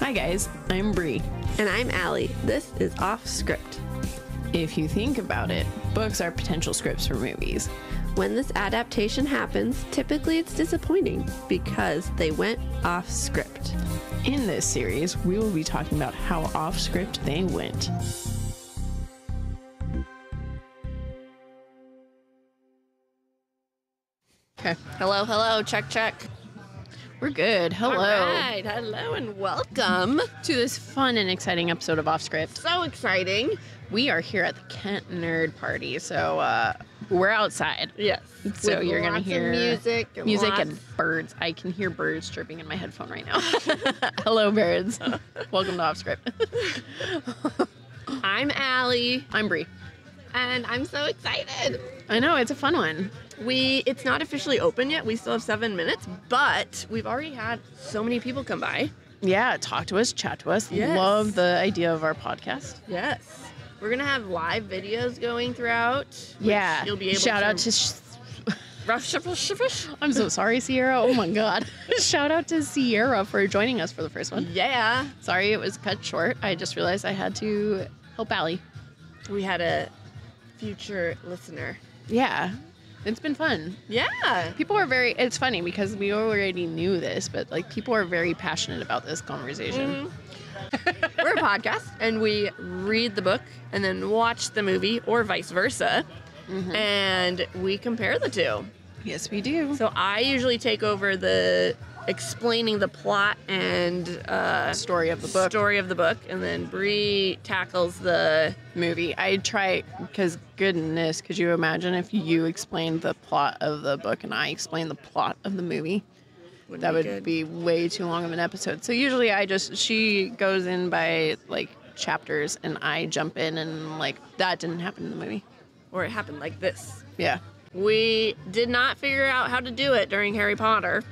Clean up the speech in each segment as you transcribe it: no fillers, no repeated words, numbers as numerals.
Hi guys, I'm Bri. And I'm Alli. This is Offscript. If you think about it, books are potential scripts for movies. When this adaptation happens, typically it's disappointing because they went off script. In this series, we will be talking about how off script they went. Okay. Hello, check. We're good. Hello. All right, hello and welcome To this fun and exciting episode of Off Script. So exciting. We are here at the Kent Nerd Party, so we're outside. Yes. So With you're going to lots of hear music and birds. I can hear birds chirping in my headphone right now. Hello, birds. Welcome to Off Script. I'm Alli. I'm Bri. And I'm so excited. I know, it's a fun one. It's not officially open yet. We still have 7 minutes, but we've already had so many people come by. Yeah, talk to us, chat to us. Yes. Love the idea of our podcast. Yes. We're going to have live videos going throughout. Yeah. You'll be able Shout to... out to... I'm so sorry, Sierra. Oh my God. Shout out to Sierra for joining us for the first one. Yeah. Sorry it was cut short. I just realized I had to help Alli. We had a future listener. Yeah. It's been fun. Yeah. People are it's funny because we already knew this, but like people are very passionate about this conversation. We're a podcast and we read the book and then watch the movie or vice versa. Mm-hmm. And we compare the two. Yes, we do. So I usually take over the explaining the plot and Story of the book. And then Bri tackles the movie. I try, because goodness, could you imagine if you explained the plot of the book and I explained the plot of the movie? That would be way too long of an episode. So usually she goes in by like chapters and I jump in and like that didn't happen in the movie. Or it happened like this. Yeah. We did not figure out how to do it during Harry Potter.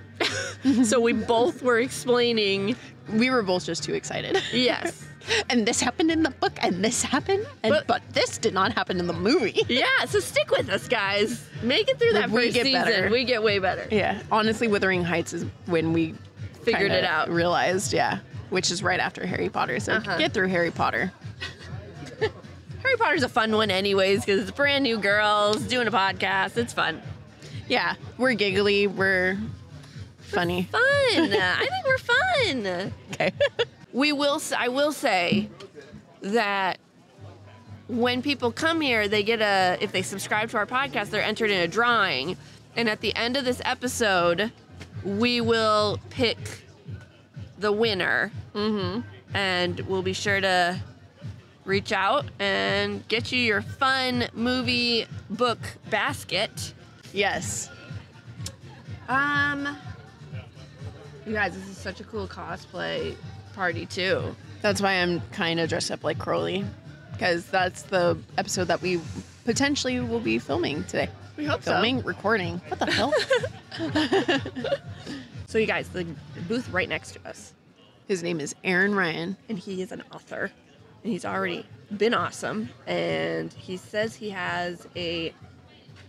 So we both were explaining. We were both just too excited. Yes. And this happened in the book and this happened. But this did not happen in the movie. Yeah, so stick with us, guys. Make it through that first season. Better. We get way better. Yeah. Honestly, Wuthering Heights is when we figured it out. Realized, yeah. Which is right after Harry Potter. So get through Harry Potter. Harry Potter's a fun one anyways because it's brand new girls doing a podcast. It's fun. Yeah. We're giggly. We're funny. Fun. I think we're fun. Okay. I will say that when people come here, they get if they subscribe to our podcast, they're entered in a drawing. And at the end of this episode, we will pick the winner. Mm-hmm. And we'll be sure to reach out and get you your fun movie book basket. Yes. You guys, this is such a cool cosplay party too. That's why I'm kind of dressed up like Crowley, because that's the episode that we potentially will be filming today. We hope recording. What the hell? So you guys, the booth right next to us. His name is Aaron Ryan. And he is an author. And he's already been awesome. And he says he has a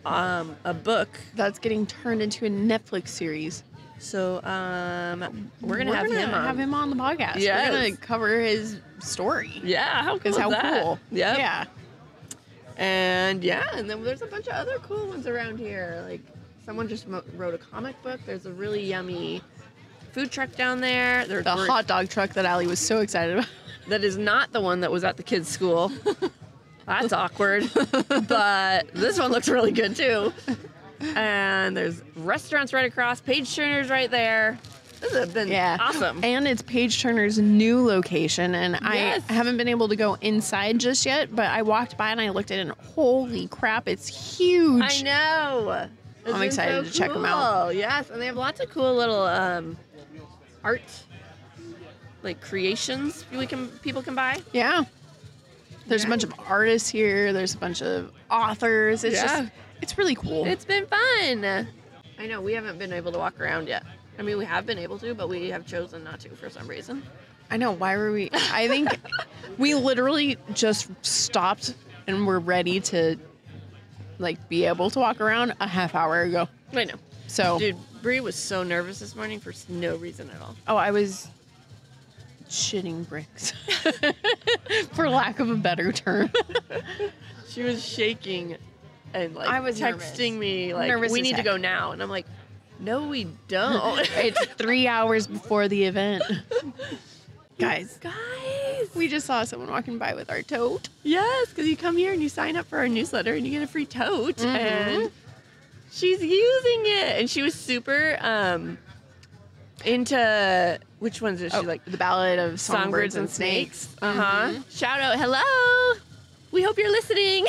book that's getting turned into a Netflix series. So we're gonna have him on the podcast. Yes. We're gonna cover his story. Yeah, how cool is that? Cool. Yep. Yeah. And then there's a bunch of other cool ones around here. Like someone just wrote a comic book. There's a really yummy food truck down there. There's the hot dog truck that Alli was so excited about. That is not the one that was at the kids' school. That's awkward. But this one looks really good too. And there's restaurants right across, Page Turner's right there. This has been awesome. And it's Page Turner's new location, and I haven't been able to go inside just yet, but I walked by and I looked at it, and holy crap, it's huge. I know. I'm excited to check them out. Yes, and they have lots of cool little art, like creations people can buy. Yeah. There's a bunch of artists here. There's a bunch of authors. It's really cool. It's been fun. I know, we haven't been able to walk around yet. I mean, we have been able to, but we have chosen not to for some reason. I know. Why were we? I think we literally just stopped and were ready to, like, be able to walk around a half hour ago. I know. So, dude, Bri was so nervous this morning for no reason at all. Oh, I was shitting bricks, for lack of a better term. She was shaking and like I was texting me like, Nervous we as need to heck. go now. And I'm like, no, we don't. It's 3 hours before the event. Guys, Guys. we just saw someone walking by with our tote. Yes, because you come here and you sign up for our newsletter and you get a free tote. Mhm. And she's using it. And she was super into, which ones is she like? The Ballad of Songbirds and Snakes. Uh-huh. Shout out, hello. We hope you're listening.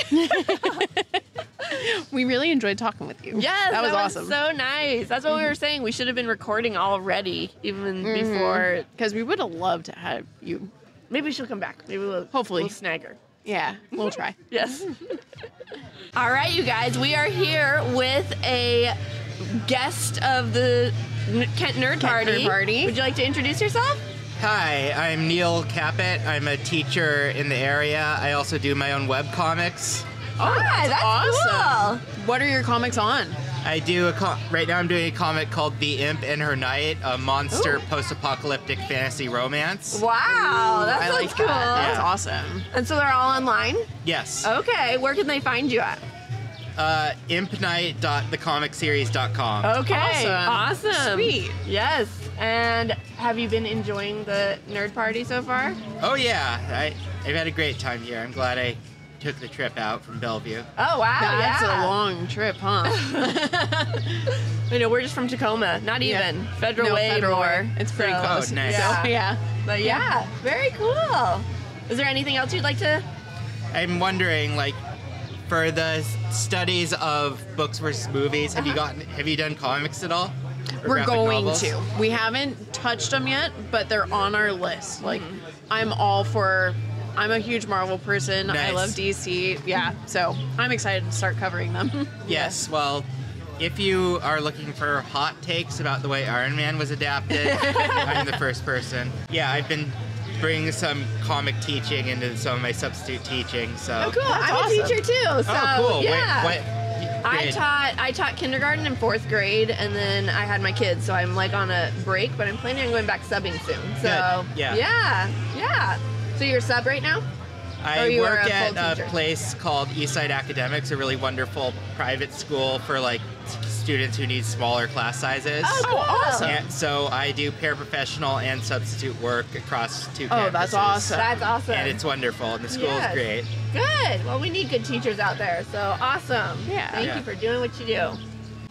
We really enjoyed talking with you. Yes, that was awesome. so nice. That's what we were saying. We should have been recording already, even before. Because we would have loved to have you. Maybe she'll come back. Maybe we'll Hopefully. we'll snag her. Yeah, we'll try. Yes. All right, you guys. We are here with a guest of the Kent Nerd Party. Would you like to introduce yourself? Hi, I'm Neil Caput. I'm a teacher in the area. I also do my own web comics. Hi, that's awesome. cool. What are your comics on? I do right now I'm doing a comic called The Imp and Her Knight, a monster post-apocalyptic fantasy romance. Wow, that I sounds like cool. that. That's Yeah. awesome. And so they're all online? Yes. Okay, where can they find you at? impnight.thecomicseries.com. Okay, awesome. Sweet. Yes. And have you been enjoying the Nerd Party so far? Oh yeah, I've had a great time here. I'm glad I took the trip out from Bellevue. Oh, wow. That's yeah. a long trip, huh? I know, we're just from Tacoma. Not Yeah. even. Federal No, way Federal more. Way. It's pretty So- close. Oh, nice. Yeah. So, yeah. But yeah, very cool. Is there anything else you'd like to? I'm wondering, like, for the studies of books versus movies, have you done comics at all? Or We're graphic going novels? to. We haven't touched them yet, but they're on our list. Like, I'm all for. I'm a huge Marvel person. I Nice. love DC. Yeah, so I'm excited to start covering them. Yes, well, if you are looking for hot takes about the way Iron Man was adapted, I'm the first person. Yeah, I've been bringing some comic teaching into some of my substitute teaching, so. Oh, cool. That's I'm awesome. a teacher too. So, Oh, cool. Yeah. What I grade? taught kindergarten and 4th grade, and then I had my kids, so I'm like on a break, but I'm planning on going back subbing soon. So Good. Yeah. yeah. So you're a sub right now? Or I you work are a at full a teacher? place called Eastside Academics, a really wonderful private school for like students who need smaller class sizes. Oh, cool. awesome. And so I do paraprofessional and substitute work across 2 campuses. Oh, that's awesome. That's awesome. And it's wonderful, and the school Yes. is great. Good. Well, we need good teachers out there, so awesome. Yeah. Thank Yeah. you for doing what you do.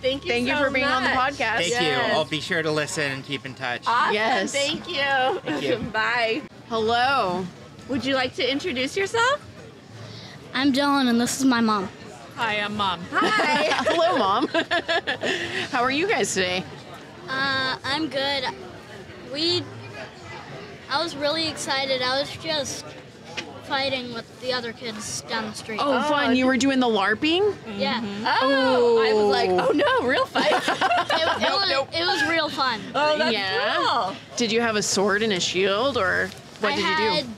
Thank you. Thank you so for being on the much. podcast. Thank Yes. you. I'll be sure to listen and keep in touch. Awesome. Yes. Thank you. Thank you. Bye. Hello. Would you like to introduce yourself? I'm Dylan, and this is my mom. Hi, I'm Mom. Hi. Hello, Mom. How are you guys today? I'm good. I was really excited. I was just fighting with the other kids down the street. Oh, fun. You were doing the LARPing? Yeah. Oh, I was like, oh no, real fight. It was real fun. Oh, that's Yeah. cool. Did you have a sword and a shield, or what I did you had do?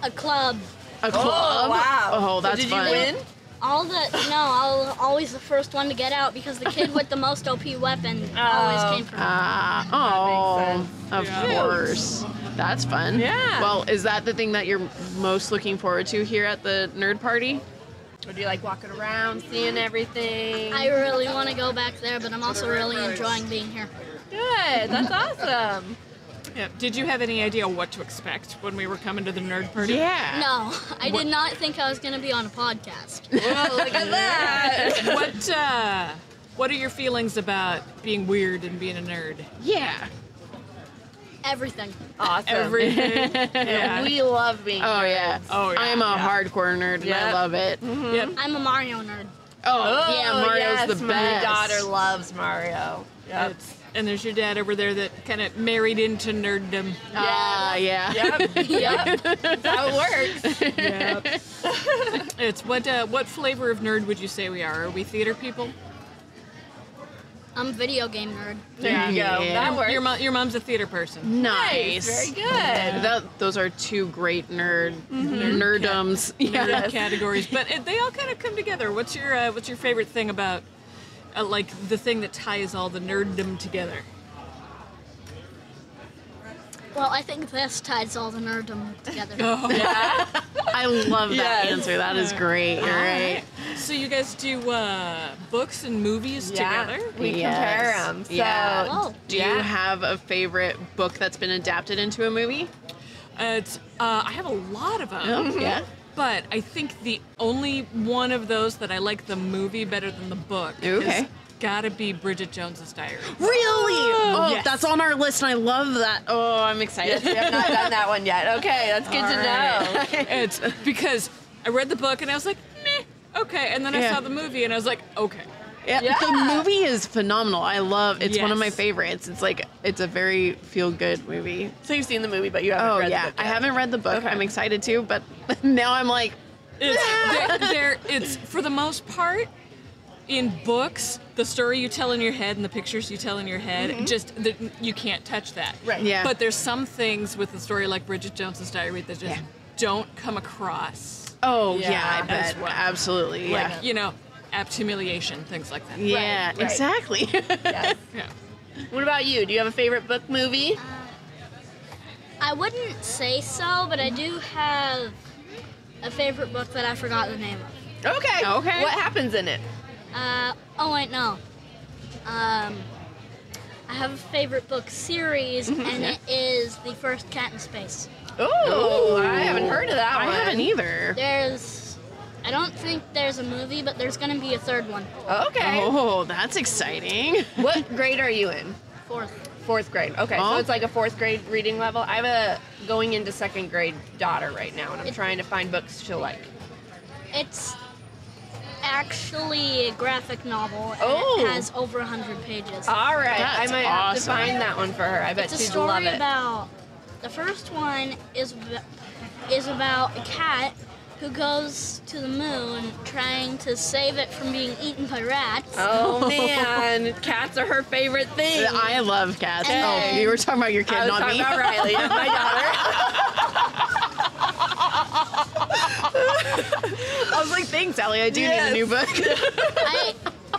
a club. A club? wow. Oh, that's so did fun. you win? I was always the first one to get out because the kid with the most OP weapon always came from me. Oh, That of course. That's fun. Yeah. Well, is that the thing that you're most looking forward to here at the Nerd Party? Or do you like walking around, seeing everything? I really want to go back there, but I'm also really enjoying being here. Good. That's awesome. Yeah. Did you have any idea what to expect when we were coming to the nerd party? Yeah. No, I did not think I was going to be on a podcast. Well, look at that. What are your feelings about being weird and being a nerd? Yeah. Everything. Awesome. Everything. Yeah. We love being Oh, nerds. yeah. Oh, yeah. I'm a Yeah. hardcore nerd, and I Yep. love it. Yep. I'm a Mario nerd. Oh, yeah, Mario's yes, the best. My daughter loves Mario. Yep. And there's your dad over there that kind of married into nerddom. Yeah. Yep. That's how it works. Yep. It's what flavor of nerd would you say we are? Are we theater people? I'm a video game nerd. There you go. Yeah. That works. Your mom's a theater person. Nice. Very good. Those are two great nerddoms. Yeah. Nerd categories, but they all kind of come together. What's your favorite thing about like the thing that ties all the nerddom together? Well, I think this ties all the nerddom together. Oh, yeah. I love that Yes. answer. That is great. You're right. So you guys do books and movies together? We Yes. compare them. So, Yeah. Oh. Do you have a favorite book that's been adapted into a movie? I have a lot of them. Oh, yeah. But I think the only one of those that I like the movie better than the book Okay. is gotta be Bridget Jones's Diary. Really? Oh, Yes. that's on our list, and I love that. Oh, I'm excited. we have not done that one yet. Okay, that's good to know. It's because I read the book and I was like, meh, okay. And then I Yeah. saw the movie and I was like, okay. Yeah, Yeah. the movie is phenomenal. I love. It's one of my Yes. favorites. It's like it's a very feel good movie. So you've seen the movie, but you haven't Oh read yeah, the book I yet. haven't read the book. I'm excited to, but now I'm like, It's for the most part in books, the story you tell in your head and the pictures you tell in your head, you can't touch that. Right. Yeah. But there's some things with the story like Bridget Jones's Diary that just Yeah. don't come across. oh Yeah, yeah, I as bet well. absolutely, yeah, Like, you know, apt humiliation, things like that. yeah, right. exactly. Yes. Yeah. What about you? Do you have a favorite book movie? I wouldn't say so, but I do have a favorite book that I forgot the name of. Okay. Okay. What happens in it? Oh wait, no. I have a favorite book series, and it is The First Cat in Space. Oh, I haven't heard of that I one. haven't either. I don't think there's a movie, but there's gonna be a third one. Okay. Oh, that's exciting. What grade are you in? Fourth grade. Okay, Oh. so it's like a fourth grade reading level. I have a going into second grade daughter right now, and I'm trying to find books she'll like. It's actually a graphic novel, and Oh. it has over 100 pages. All right, That's I might have to awesome. find that one for her. I bet It's a she'd love story it. about the first one is about a cat who goes to the moon trying to save it from being eaten by rats. Oh man, cats are her favorite thing. I love cats. And Oh, then- you were talking about your kid, I was not talking me. about Riley, not my daughter. I was like, thanks, Allie. I do need a new book.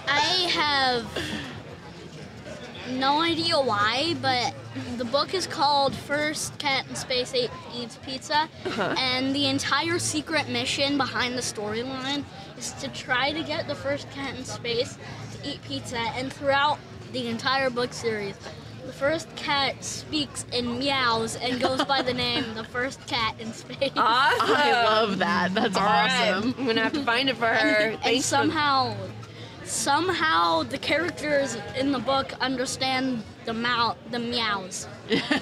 I have no idea why, but the book is called First Cat in Space Eats Pizza, and the entire secret mission behind the storyline is to try to get the first cat in space to eat pizza, and throughout the entire book series, the first cat speaks in meows and goes by the name The First Cat in Space. Awesome. I love that. That's All right, awesome. I'm gonna have to find it for her. And Thanks for- somehow the characters in the book understand the meows.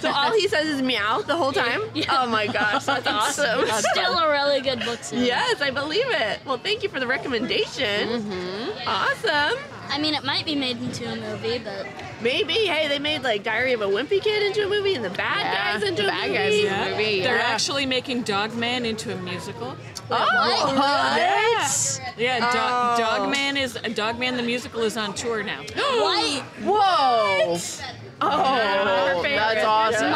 So all he says is meow the whole time? Yeah. Oh my gosh, that's awesome. It's still a really good book series. Yes, I believe it. Well, thank you for the recommendation. Mm-hmm. Awesome. I mean, it might be made into a movie, but Maybe, hey, they made like Diary of a Wimpy Kid into a movie and the bad guys into the a bad movie. guys in the movie. They're Yeah. actually making Dogman into a musical. Oh, What? Yeah, Oh. Dogman the musical is on tour now. White. Whoa. Oh, her favorite. That's awesome.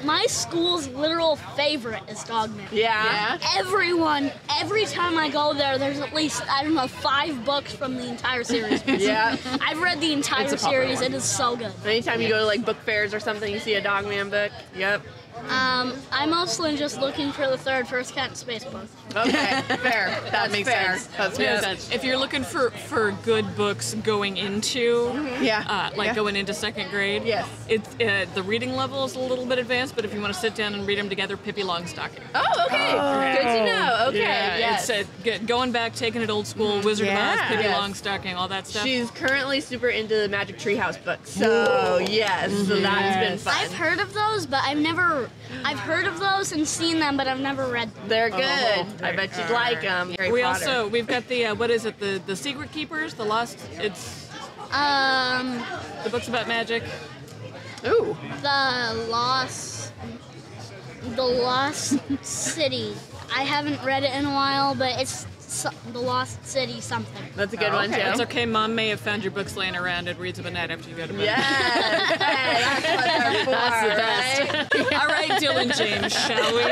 My school's literal favorite is Dogman. Yeah. Everyone, every time I go there, there's at least, I don't know, 5 books from the entire series. Yeah. I've read the entire It's a popular series. one. It is so good. Anytime you go to like book fairs or something, you see a Dogman book. Yep. I'm mostly just looking for the third First Cat in Space book. Okay, fair. That makes fair. sense. That makes Yes, sense. if you're looking for good books going into Yeah. like Yeah. going into second grade, Yes. it's the reading level is a little bit advanced, but if you want to sit down and read them together, Pippi Longstocking. Oh, okay. Good to know. Okay. Yeah, Yes. it's going back, taking it old school, Wizard of Oz, Yeah. Pippi Yes. Longstocking, all that stuff. She's currently super into the Magic Treehouse books. So, yes. So that's been Yes. fun. I've heard of those, but I've heard of those and seen them, but I've never read them. They're good. I bet you'd like them. We've got the what is it, the Secret Keepers, the Lost, it's the books about magic. Ooh. The Lost City. I haven't read it in a while, but it's the Lost City something. That's a good one, Okay. too. It's okay, Mom may have found your books laying around and reads them at night after you go to bed. Yes. Hey, that's what they're for, That's the right? All right, Dylan James, shall we?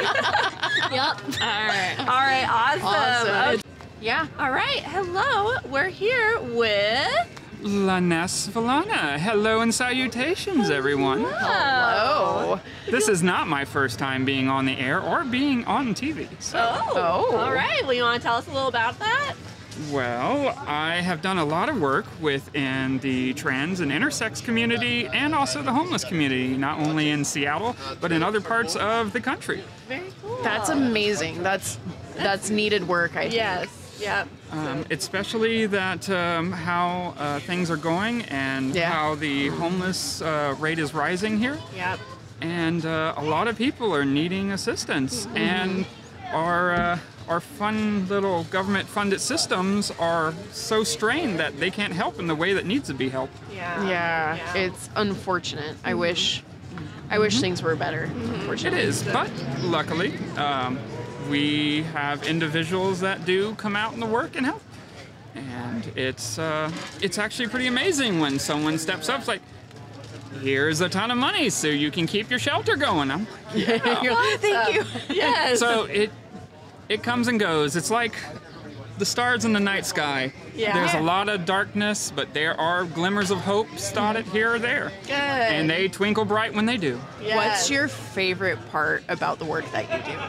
Yep. All right. All right, awesome. Awesome. Okay. Yeah. All right, hello. We're here with Lanes Valana. Hello and salutations, everyone. Oh. This is not my first time being on the air or being on TV. So, All right. Well, you want to tell us a little about that? well, I have done a lot of work within the trans and intersex community and also the homeless community, not only in Seattle, but in other parts of the country. Very cool. That's amazing. That's needed work, I think. Yes. Yep. Especially that how things are going and how the homeless rate is rising here. Yep. And a lot of people are needing assistance, and our fun little government-funded systems are so strained that they can't help in the way that needs to be helped. Yeah. It's unfortunate. I wish things were better. It Unfortunately. is, but luckily, we have individuals that do come out in the work and help. And it's actually pretty amazing when someone steps up, it's like, here's a ton of money so you can keep your shelter going. I'm like, yeah. Thank you. Yes. So it comes and goes. It's like the stars in the night sky. Yeah. There's a lot of darkness, but there are glimmers of hope spotted here or there. Good. And they twinkle bright when they do. Yes. What's your favorite part about the work that you do?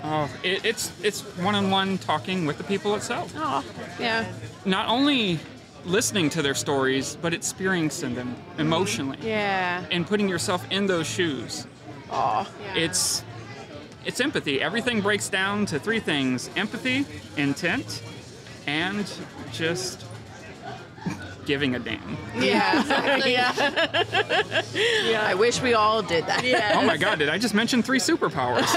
Oh, it's one-on-one talking with the people itself. Oh, yeah. Not only listening to their stories, but experiencing them emotionally. Yeah. And putting yourself in those shoes. Oh. It's empathy. Everything breaks down to three things: empathy, intent, and just giving a damn. Yeah. Exactly. Yeah. I wish we all did that. Yes. Oh my God, did I just mention 3 superpowers?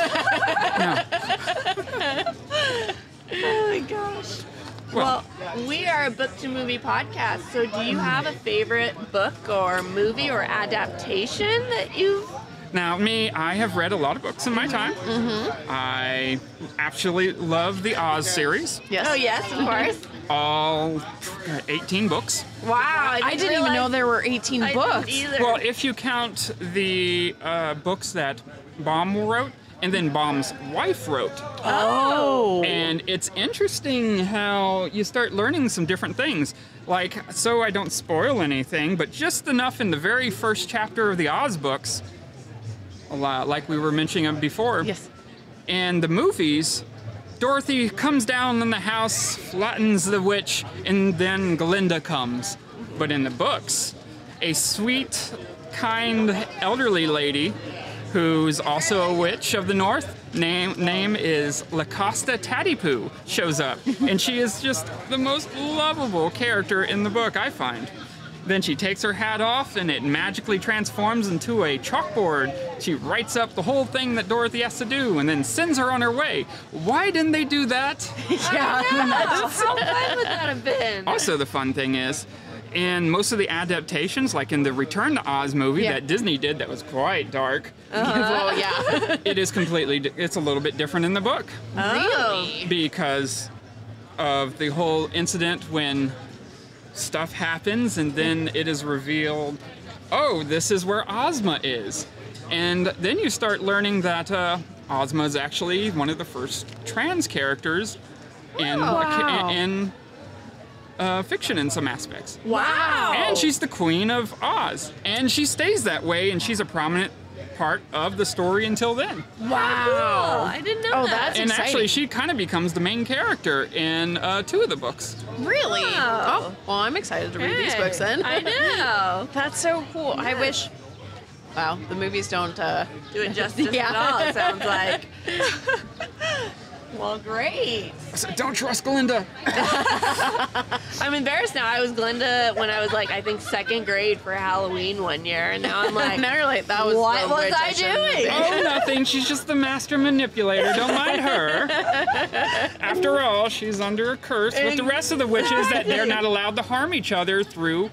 Oh my gosh. Well, we are a book to movie podcast, so do you have a favorite book or movie or adaptation that you've... Now, I have read a lot of books in my time. I actually love the Oz series. Yes. Oh, yes, of course. All 18 books. Wow. I didn't even know there were 18 I books. didn't either. Well, if you count the books that Baum wrote and then Baum's wife wrote. Oh. And it's interesting how you start learning some different things. Like, so I don't spoil anything, but just enough in the very first chapter of the Oz books, a lot, like we were mentioning before. Yes. In the movies, Dorothy comes down in the house, flattens the witch, and then Glinda comes. But in the books, a sweet, kind, elderly lady who's also a witch of the north, name is Lacosta Tattipoo, shows up. And she is just the most lovable character in the book, I find. Then she takes her hat off and it magically transforms into a chalkboard. She writes up the whole thing that Dorothy has to do and then sends her on her way. Why didn't they do that? Yeah. How fun would that have been? Also, the fun thing is, in most of the adaptations, like in the Return to Oz movie that Disney did that was quite dark, Well, yeah. it is it's a little bit different in the book. Really? Because of the whole incident when stuff happens and then it is revealed, oh, this is where Ozma is. And then you start learning that Ozma is actually one of the first trans characters in fiction in some aspects. Wow. And she's the Queen of Oz. And she stays that way, and she's a prominent part of the story until then. Wow. I didn't know Oh, that. that's And exciting. actually, she kind of becomes the main character in 2 of the books. Really? Wow. Oh, well, I'm excited to read these Hey, books then. I know. That's so cool. I wish. Wow, the movies don't. Do it justice Yeah. at all, it sounds like. Well, great. I said, don't trust Glinda. I'm embarrassed now. I was Glinda when I was like, I think 2nd grade for Halloween one year, and now I'm like, Now you're like, that was what the was witch I shouldn't have doing? been. Oh, nothing. She's just the master manipulator. Don't mind her. After all, she's under a curse with the rest of the witches that they're not allowed to harm each other through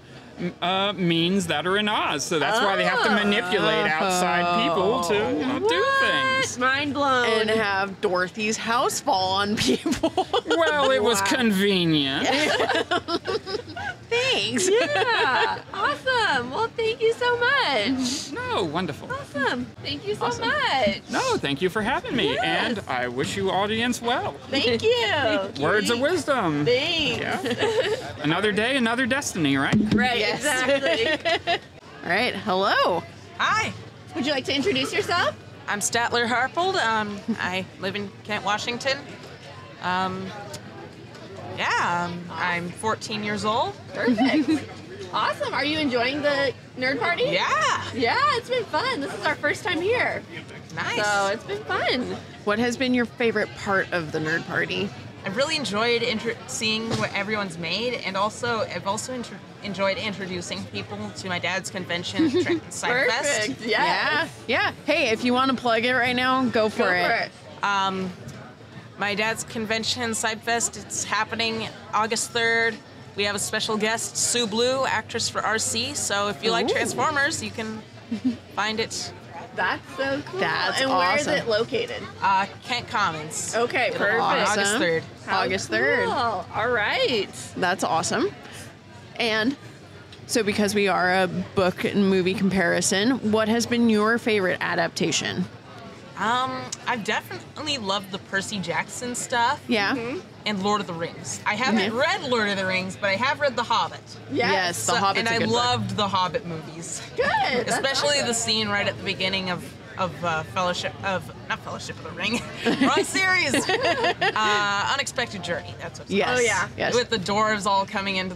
means that are in Oz. So that's why they have to manipulate outside people to do things. Mind blown. And have Dorothy's house fall on people. Well, it was convenient. Thanks. Thanks. Yeah. Awesome. Well, thank you so much. No, wonderful. Awesome. Thank you so Awesome. much. No, thank you for having me, and I wish you audience well. Thank you. Words of wisdom. Thanks. Yeah. Another day, another destiny, right? Right, Yes. exactly. All right. Hello. Hi, Would you like to introduce yourself? I'm Statler Harpold. I live in Kent, Washington. I'm 14 years old. Perfect. Awesome. Are you enjoying the nerd party? Yeah, Yeah, it's been fun. This is our first time here. nice. So it's been fun. What has been your favorite part of the nerd party? I've really enjoyed seeing what everyone's made, and I've also enjoyed introducing people to my dad's convention, Trenton Side Fest. Perfect. Yes. Yeah. Hey, if you want to plug it right now, go for it. My dad's convention, Side Fest, it's happening August 3rd. We have a special guest, Sue Blue, actress for RC. So if you like Ooh. Transformers, you can find it. That's so cool. That's and where is awesome. it located? Kent Commons. Okay, perfect. Awesome. August 3rd. How August cool. 3rd. All right. That's awesome. And so because we are a book and movie comparison, what has been your favorite adaptation? I've definitely loved the Percy Jackson stuff. Yeah. And Lord of the Rings. I haven't read Lord of the Rings, but I have read The Hobbit. Yes, The Hobbit's and a I good book. loved the Hobbit movies. Good. That's Especially awesome. the scene right at the beginning of not Fellowship of the Ring, wrong series. Unexpected Journey. That's what it's Yes. called. Oh, yeah. Yes. With the dwarves all coming into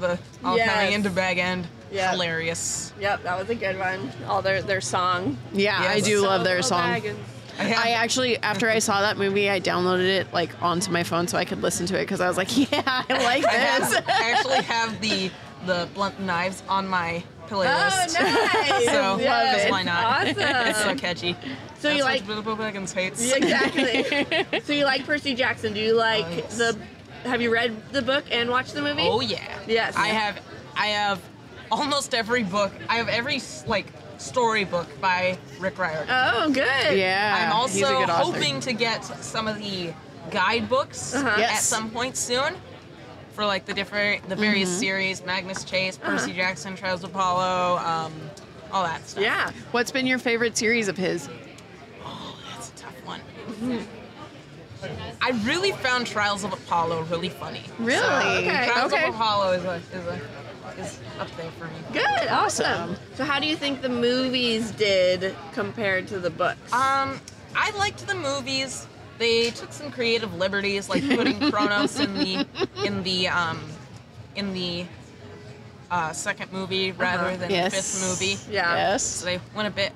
Bag End. Yeah. Hilarious. Yep, that was a good one. All their song. Yeah, I Yes. do love their Solo song. Baggins. I actually, after I saw that movie, I downloaded it like onto my phone so I could listen to it because I was like, yeah, I like this. I actually have the blunt knives on my Oh, playlist. nice. So Yes. why not? Awesome. It's so catchy. So you That's like what Bilbo Baggins hates. Yeah, exactly. So you like Percy Jackson? Do you like yes. Have you read the book and watched the movie? Oh yeah. Yes. I have almost every book. I have every storybook by Rick Riordan. Oh, good. Yeah. I'm he's a also good author. hoping to get some of the guidebooks Yes. at some point soon for like the various series, Magnus Chase, Percy Jackson, Trials of Apollo, all that stuff. Yeah. What's been your favorite series of his? Oh, that's a tough one. I really found Trials of Apollo really funny. Really? okay. Trials Okay. of Apollo is up there for me. Good. Awesome. So how do you think the movies did compared to the books? I liked the movies. They took some creative liberties, like putting Kronos in the second movie rather than Yes. the fifth movie. Yeah. Yes. So they went a bit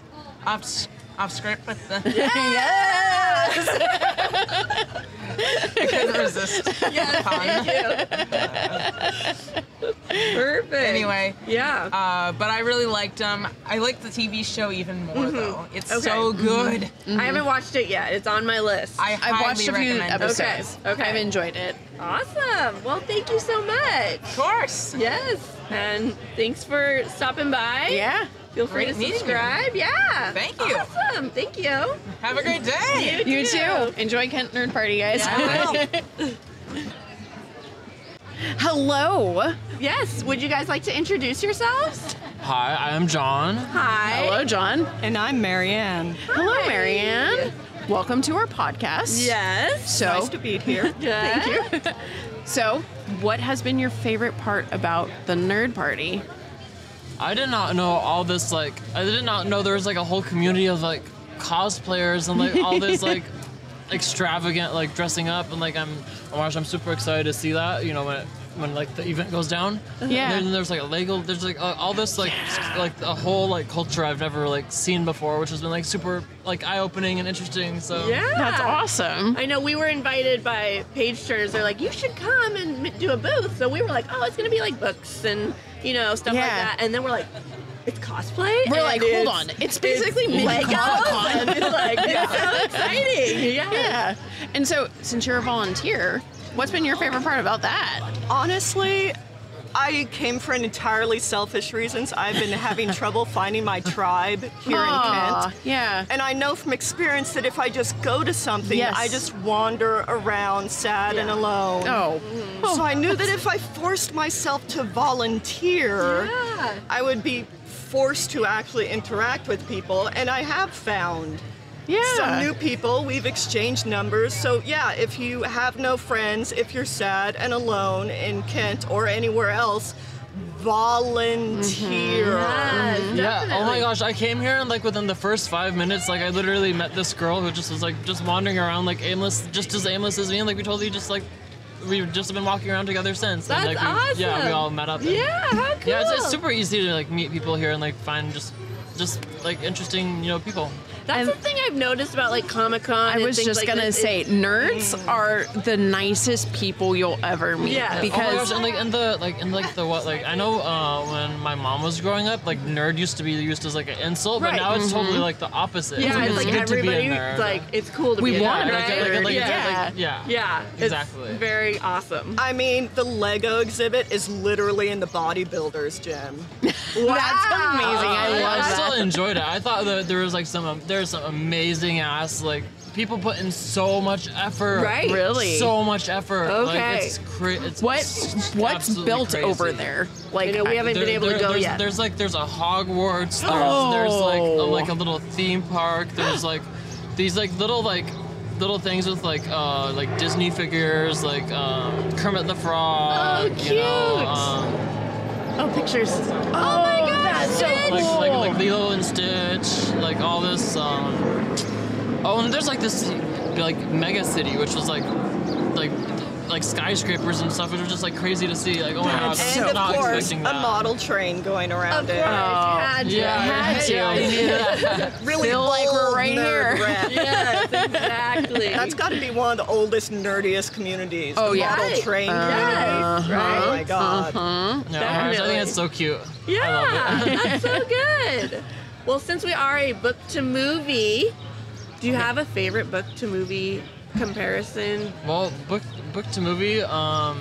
off script with the. Yes. I couldn't resist. Yes, thank you. Perfect. Anyway. Yeah. But I really liked them. I liked the TV show even more though. It's Okay. so good. I haven't watched it yet. It's on my list. I've watched a few recommend it. episodes. Okay. I've enjoyed it. Awesome. Well, thank you so much. Of course. Yes. And thanks for stopping by. Yeah. Feel free Great to meeting you. subscribe. Yeah. Thank you. Awesome. Thank you. Have a great day. You too. Enjoy Kent Nerd Party, guys. I will. Hello. Yes. Would you guys like to introduce yourselves? Hi, I am John. Hi. Hello, John. And I'm Marianne. Hello, Marianne. Welcome to our podcast. Yes. So, Nice to be here. Thank you. So, what has been your favorite part about the Nerd Party? I did not know all this, I did not know there was a whole community of cosplayers and all this extravagant dressing up, and I'm super excited to see that, when the event goes down. Yeah. And then there's Lego, there's all this a whole culture I've never seen before, which has been super eye-opening and interesting. So Yeah. That's awesome. I know we were invited by page turners. They're like, you should come and do a booth. So we were like, oh, it's going to be books and, stuff like Yeah. that. And then we're like, it's cosplay? We're And like, hold on. It's basically mini Legos? Comic-Con. And it's it's so exciting. Yeah. Yeah. And so, since you're a volunteer, what's been your favorite part about that? Honestly, I came for an entirely selfish reasons. I've been having trouble finding my tribe here in Kent. Yeah. And I know from experience that if I just go to something, I just wander around sad and alone. So I knew that if I forced myself to volunteer, I would be forced to actually interact with people, and I have found some new people. We've exchanged numbers. So yeah, if you have no friends, if you're sad and alone in Kent or anywhere else, volunteer. Yeah. Oh my gosh, I came here and like within the first 5 minutes, like I literally met this girl who just was like just wandering around like aimless, just as aimless as me, and like we totally just like we've just been walking around together since. That's and, like, awesome. Yeah, we all met up. And, how cool. Yeah, it's super easy to like meet people here and like find just like interesting, people. That's the thing I've noticed about like Comic-Con. I was just gonna say, nerds are the nicest people you'll ever meet. Yeah. Because oh my gosh, I know when my mom was growing up, like nerd used to be used as like an insult, but now it's totally like the opposite. Yeah, it's like good to be a everybody, nerd. like it's cool to be a want nerd, right? Yeah, exactly. It's very awesome. I mean, the Lego exhibit is literally in the bodybuilders gym. that's amazing. I love I that. still enjoyed it. I thought that there was like there's some amazing ass like people put in so much effort. Right. Really? So much effort. Okay. Like, it's What's absolutely built crazy. over there? Like, we haven't been able to go yet. There's a Hogwarts. There's like a little theme park. There's like these like little things with like Disney figures, like Kermit the Frog. Oh, cute. Pictures. Oh my god, that's so cool. Like Lilo and Stitch, like all this. And there's like this like mega city, which was like skyscrapers and stuff, which was just like crazy to see. Like, oh my god, And of not course, expecting a that. model train going around it. Had to. Had to. Really Feel like we're bold right nerd here. rep. Yes, exactly. That's got to be one of the oldest, nerdiest communities. Oh, the yeah. model Right. train Yes, community. right? Oh my god. Yeah, I Definitely. think it's so cute. I Yeah, love it. that's so good. Well, since we are a book to movie, do you have a favorite book to movie comparison? Well, book to movie. I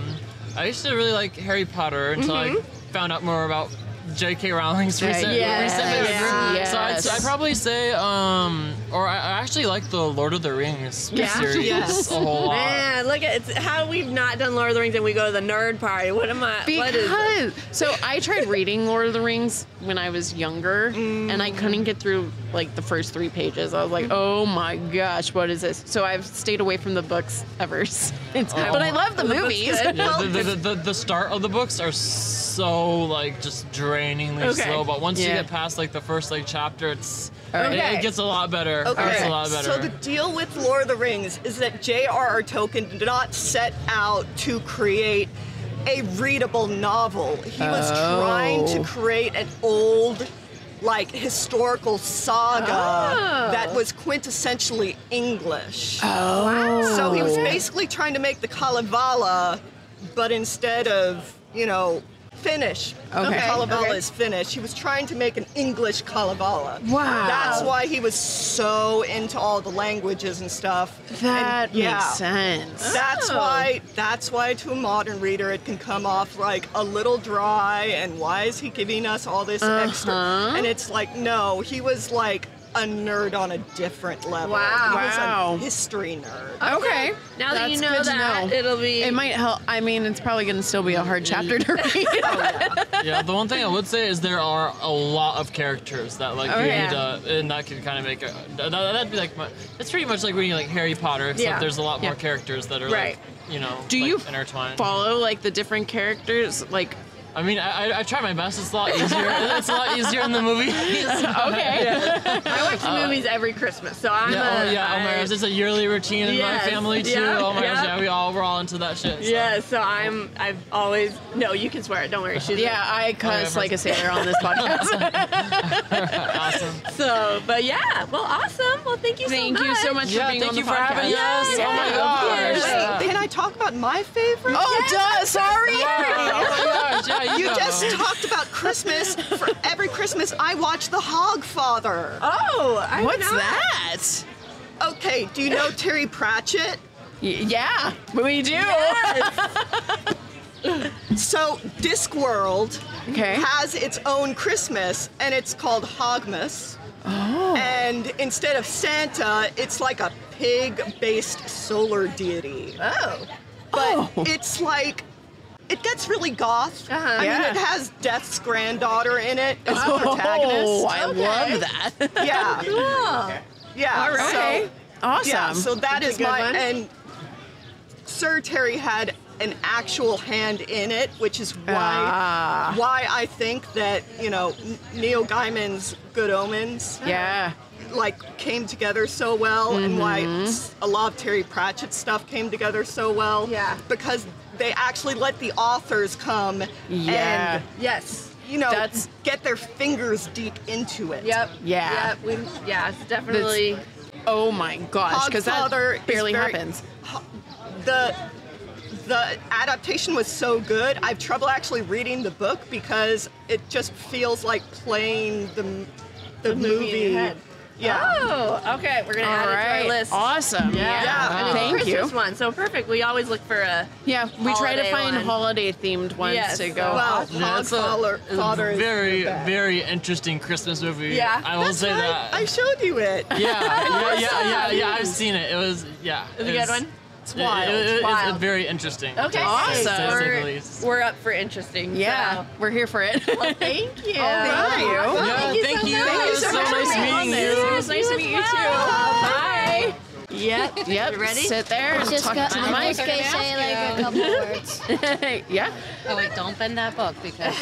used to really like Harry Potter until I found out more about J.K. Rowling's recent yes, movie. yes. So I'd probably say, or I actually like the Lord of the Rings series Yes. a whole lot. Man, look at it's how we've not done Lord of the Rings and we go to the nerd party. What am I? What is this? So I tried reading Lord of the Rings when I was younger, and I couldn't get through like the first 3 pages. I was like, oh my gosh, what is this? So I've stayed away from the books ever since. But I love the movies. Yeah, the start of the books are so like just drainingly slow, but once you get past like the first like chapter, it gets a lot better. Okay. It gets a lot better. So the deal with Lord of the Rings is that J.R.R. Tolkien did not set out to create a readable novel. He was trying to create an old, like, historical saga that was quintessentially English. Oh. Wow. So he was basically trying to make the Kalevala, but instead of, Finnish. Okay. Kalevala is Finnish. He was trying to make an English Kalevala. Wow. That's why he was so into all the languages and stuff. That And, makes sense. That's why to a modern reader it can come off like a little dry and why is he giving us all this extra? And it's like, no, he was like a nerd on a different level. Wow. He was Wow. a history nerd. Okay. Now that you That's know good to that, know. it'll be. It might help. I mean, it's probably going to still be a hard chapter to read. Yeah, the one thing I would say is there are a lot of characters that like you need to, and that can kind of make it. That'd be like it's pretty much like reading like Harry Potter, except there's a lot more characters that are like Do you intertwined. follow like the different characters? Like, I mean, I try my best. It's a lot easier. It's a lot easier in the movies. I watch movies every Christmas, so I'm. Oh my gosh, it's a yearly routine in my family too. Oh my gosh, yeah, we're all into that shit. So. Yeah, so I've always. No, you can swear it. Don't worry. I cuss like a sailor on this podcast. Awesome. So, but yeah, well, awesome. Well, thank you Thank you so much for being on the podcast. Thank you for having us. Oh my gosh. Wait, can I talk about my favorite? Oh, duh, sorry. Oh my gosh, yeah, You go. just talked about Christmas. For every Christmas, I watch The Hogfather. Oh, What's that? Okay, do you know Terry Pratchett? Yeah, we do. So Discworld has its own Christmas, and it's called Hogmas. Oh. And instead of Santa, it's like a pig-based solar deity. Oh. But it's like, it gets really goth. I mean, it has Death's granddaughter in it as the protagonist. Oh, I love that. Yeah. Cool. Yeah. All right. So, awesome. yeah, so that is a good my, one. and Sir Terry had an actual hand in it, which is why I think that, you know, Neil Gaiman's Good Omens like came together so well, and why a lot of Terry Pratchett's stuff came together so well. Yeah. Because they actually let the authors come and Yes. you know, get their fingers deep into it. Yep. Yeah. Yep. It's definitely. Oh my gosh, because that Hogfather barely is very- happens. The adaptation was so good. I have trouble actually reading the book because it just feels like playing the movie. in your head. Yeah. Oh, okay. We're gonna add it to our list. Awesome. Yeah. And it's a Thank Christmas you. one, so perfect. We always look for a. Yeah, we try to holiday find one. holiday themed ones to go. Well, That's Hogfather is very, the best. very interesting Christmas movie. Yeah. I will That's say right. that. I showed you it. Yeah. I've seen it. It was, It's a good one. It's wild. It's Wild. very interesting. Okay. Awesome. To say the least. We're up for interesting. Yeah, So. we're here for it. Well, thank you. Thank you. Yeah, thank you. Thank you so So much nice for being meeting on you. this. It was nice to meet you too. Bye. Yep. You ready? Sit there and Just talk got, to the I'm mic. just gonna say like a couple words. Yeah. Oh wait, don't bend that book because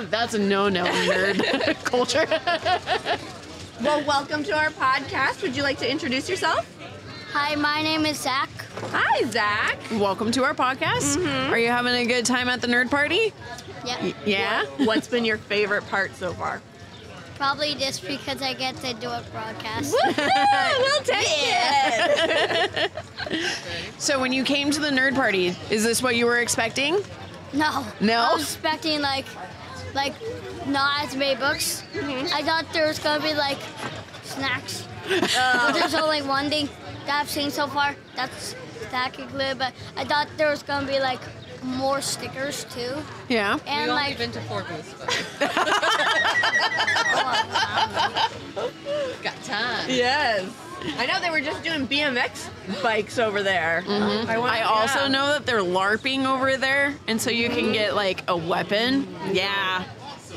That's a no-no, nerd culture. Well, welcome to our podcast. Would you like to introduce yourself? Hi, my name is Zach. Hi, Zach. Welcome to our podcast. Are you having a good time at the nerd party? Yeah. Yeah. What's been your favorite part so far? Probably just because I get to do a broadcast. We'll take it. So when you came to the nerd party, is this what you were expecting? No. No? I was expecting like not as many books. I thought there was gonna be like snacks. But there's only one thing that I've seen so far. That's stacking glue. But I thought there was gonna be like more stickers too. Yeah. And we've like only been to 4 booths, but got time. Yes. I know they were just doing BMX bikes over there. I also know that they're LARPing over there, and so you can get like a weapon. Yeah.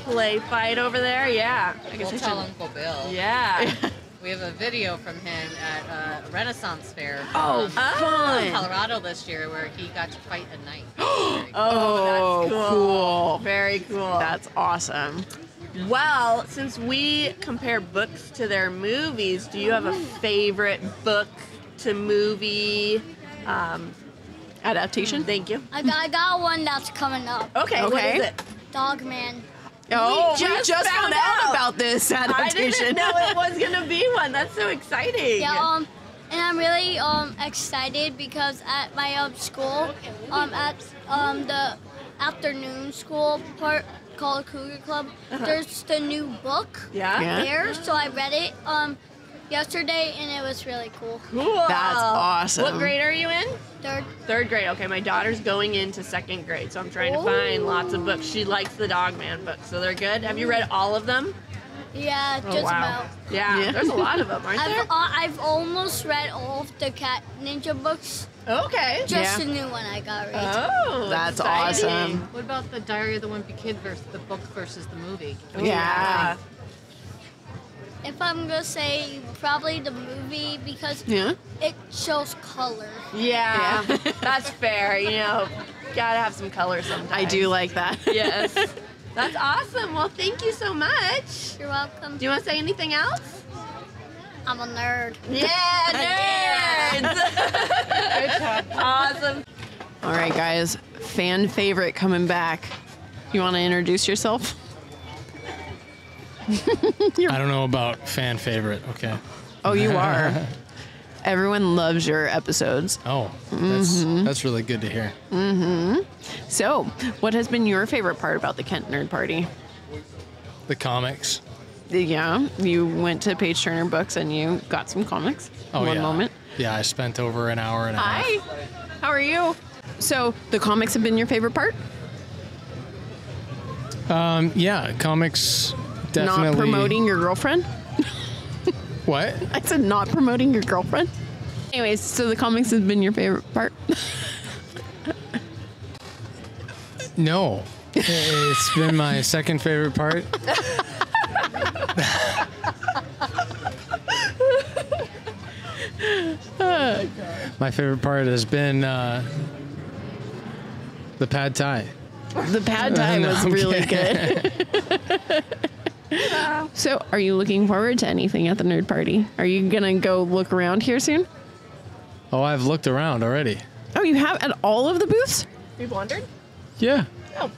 Play fight over there. Yeah. I guess We'll we tell should. Uncle Bill. Yeah. We have a video from him at a Renaissance fair Oh, in fun. Colorado this year where he got to fight a knight. Oh, that's cool. Very cool. That's awesome. Well, since we compare books to their movies, do you have a favorite book to movie Adaptation? Thank you. I got one that's coming up. Okay, what Okay. is it? Dogman. Oh, we just just found found out out. about this I adaptation. didn't know it was gonna be one. That's so exciting. Yeah, and I'm really excited because at my school, at the afternoon school part called Cougar Club, there's the new book Yeah? there. So I read it yesterday, and it was really cool. Cool. That's awesome. What grade are you in? Third, Third grade. Okay, my daughter's going into second grade, so I'm trying to find lots of books. She likes the Dogman books, so they're good. Have you read all of them? yeah, just about. Yeah, there's a lot of them, aren't there? I've almost read all of the Cat Ninja books. Okay. Just the new one I got read. Oh, That's exciting. awesome. What about the Diary of the Wimpy Kid versus the book versus the movie? Yeah. If I'm gonna say probably the movie because Yeah. it shows color. Yeah, that's fair. You know, gotta have some color sometimes. I do like that. Yes. That's awesome. Well, thank you so much. You're welcome. Do you want to say anything else? I'm a nerd. Yeah, nerds. Awesome. All right, guys. Fan favorite coming back. You want to introduce yourself? I don't know about fan favorite. Okay. Oh, you are. Everyone loves your episodes. Oh, that's really good to hear. So, what has been your favorite part about the Kent Nerd Party? The comics. Yeah, you went to Page Turner Books and you got some comics. Oh, One yeah. moment. Yeah, I spent over an hour and a half. Hi. How are you? So the comics have been your favorite part? Yeah, comics definitely. Not promoting your girlfriend? What? I said not promoting your girlfriend. Anyways, so the comics has been your favorite part? No. It's been my second favorite part. My favorite part has been the pad thai. The pad thai was really good. So, are you looking forward to anything at the nerd party? Are you gonna go look around here soon? Oh, I've looked around already. Oh, you have at all of the booths? You've wandered? Yeah. Oh.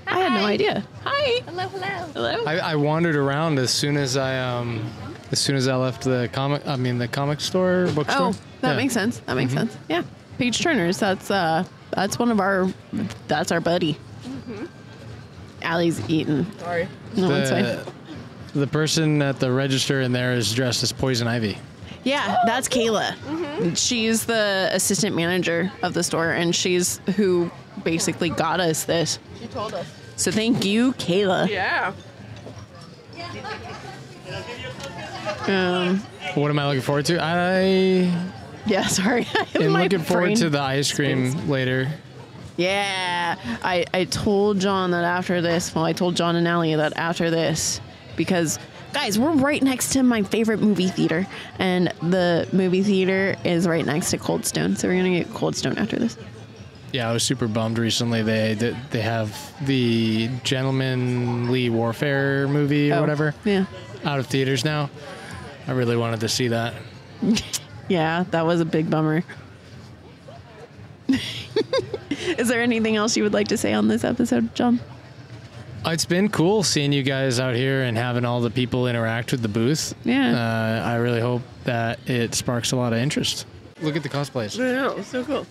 I had no idea. Hi. Hello, hello. Hello. I wandered around as soon as I left the comic store, bookstore. Oh, that makes sense. That makes sense. Yeah. Page Turners. That's one of our. That's our buddy. Allie's eating. Sorry. No, it's fine. The person at the register in there is dressed as Poison Ivy. Yeah, that's Kayla. She's the assistant manager of the store, and she's who basically got us this. She told us. So thank you, Kayla. Yeah. What am I looking forward to? Yeah, sorry. I'm My looking forward brain- to the ice cream later. Yeah, I told John that after this. Well, I told John and Allie that after this, because guys, we're right next to my favorite movie theater, and the movie theater is right next to Cold Stone. So we're gonna get Cold Stone after this. Yeah, I was super bummed recently. They have the Gentlemanly Warfare movie or whatever Yeah. out of theaters now. I really wanted to see that. Yeah, that was a big bummer. Is there anything else you would like to say on this episode, John? It's been cool seeing you guys out here and having all the people interact with the booth. Yeah. I really hope that it sparks a lot of interest. Look at the cosplays. I know, so cool.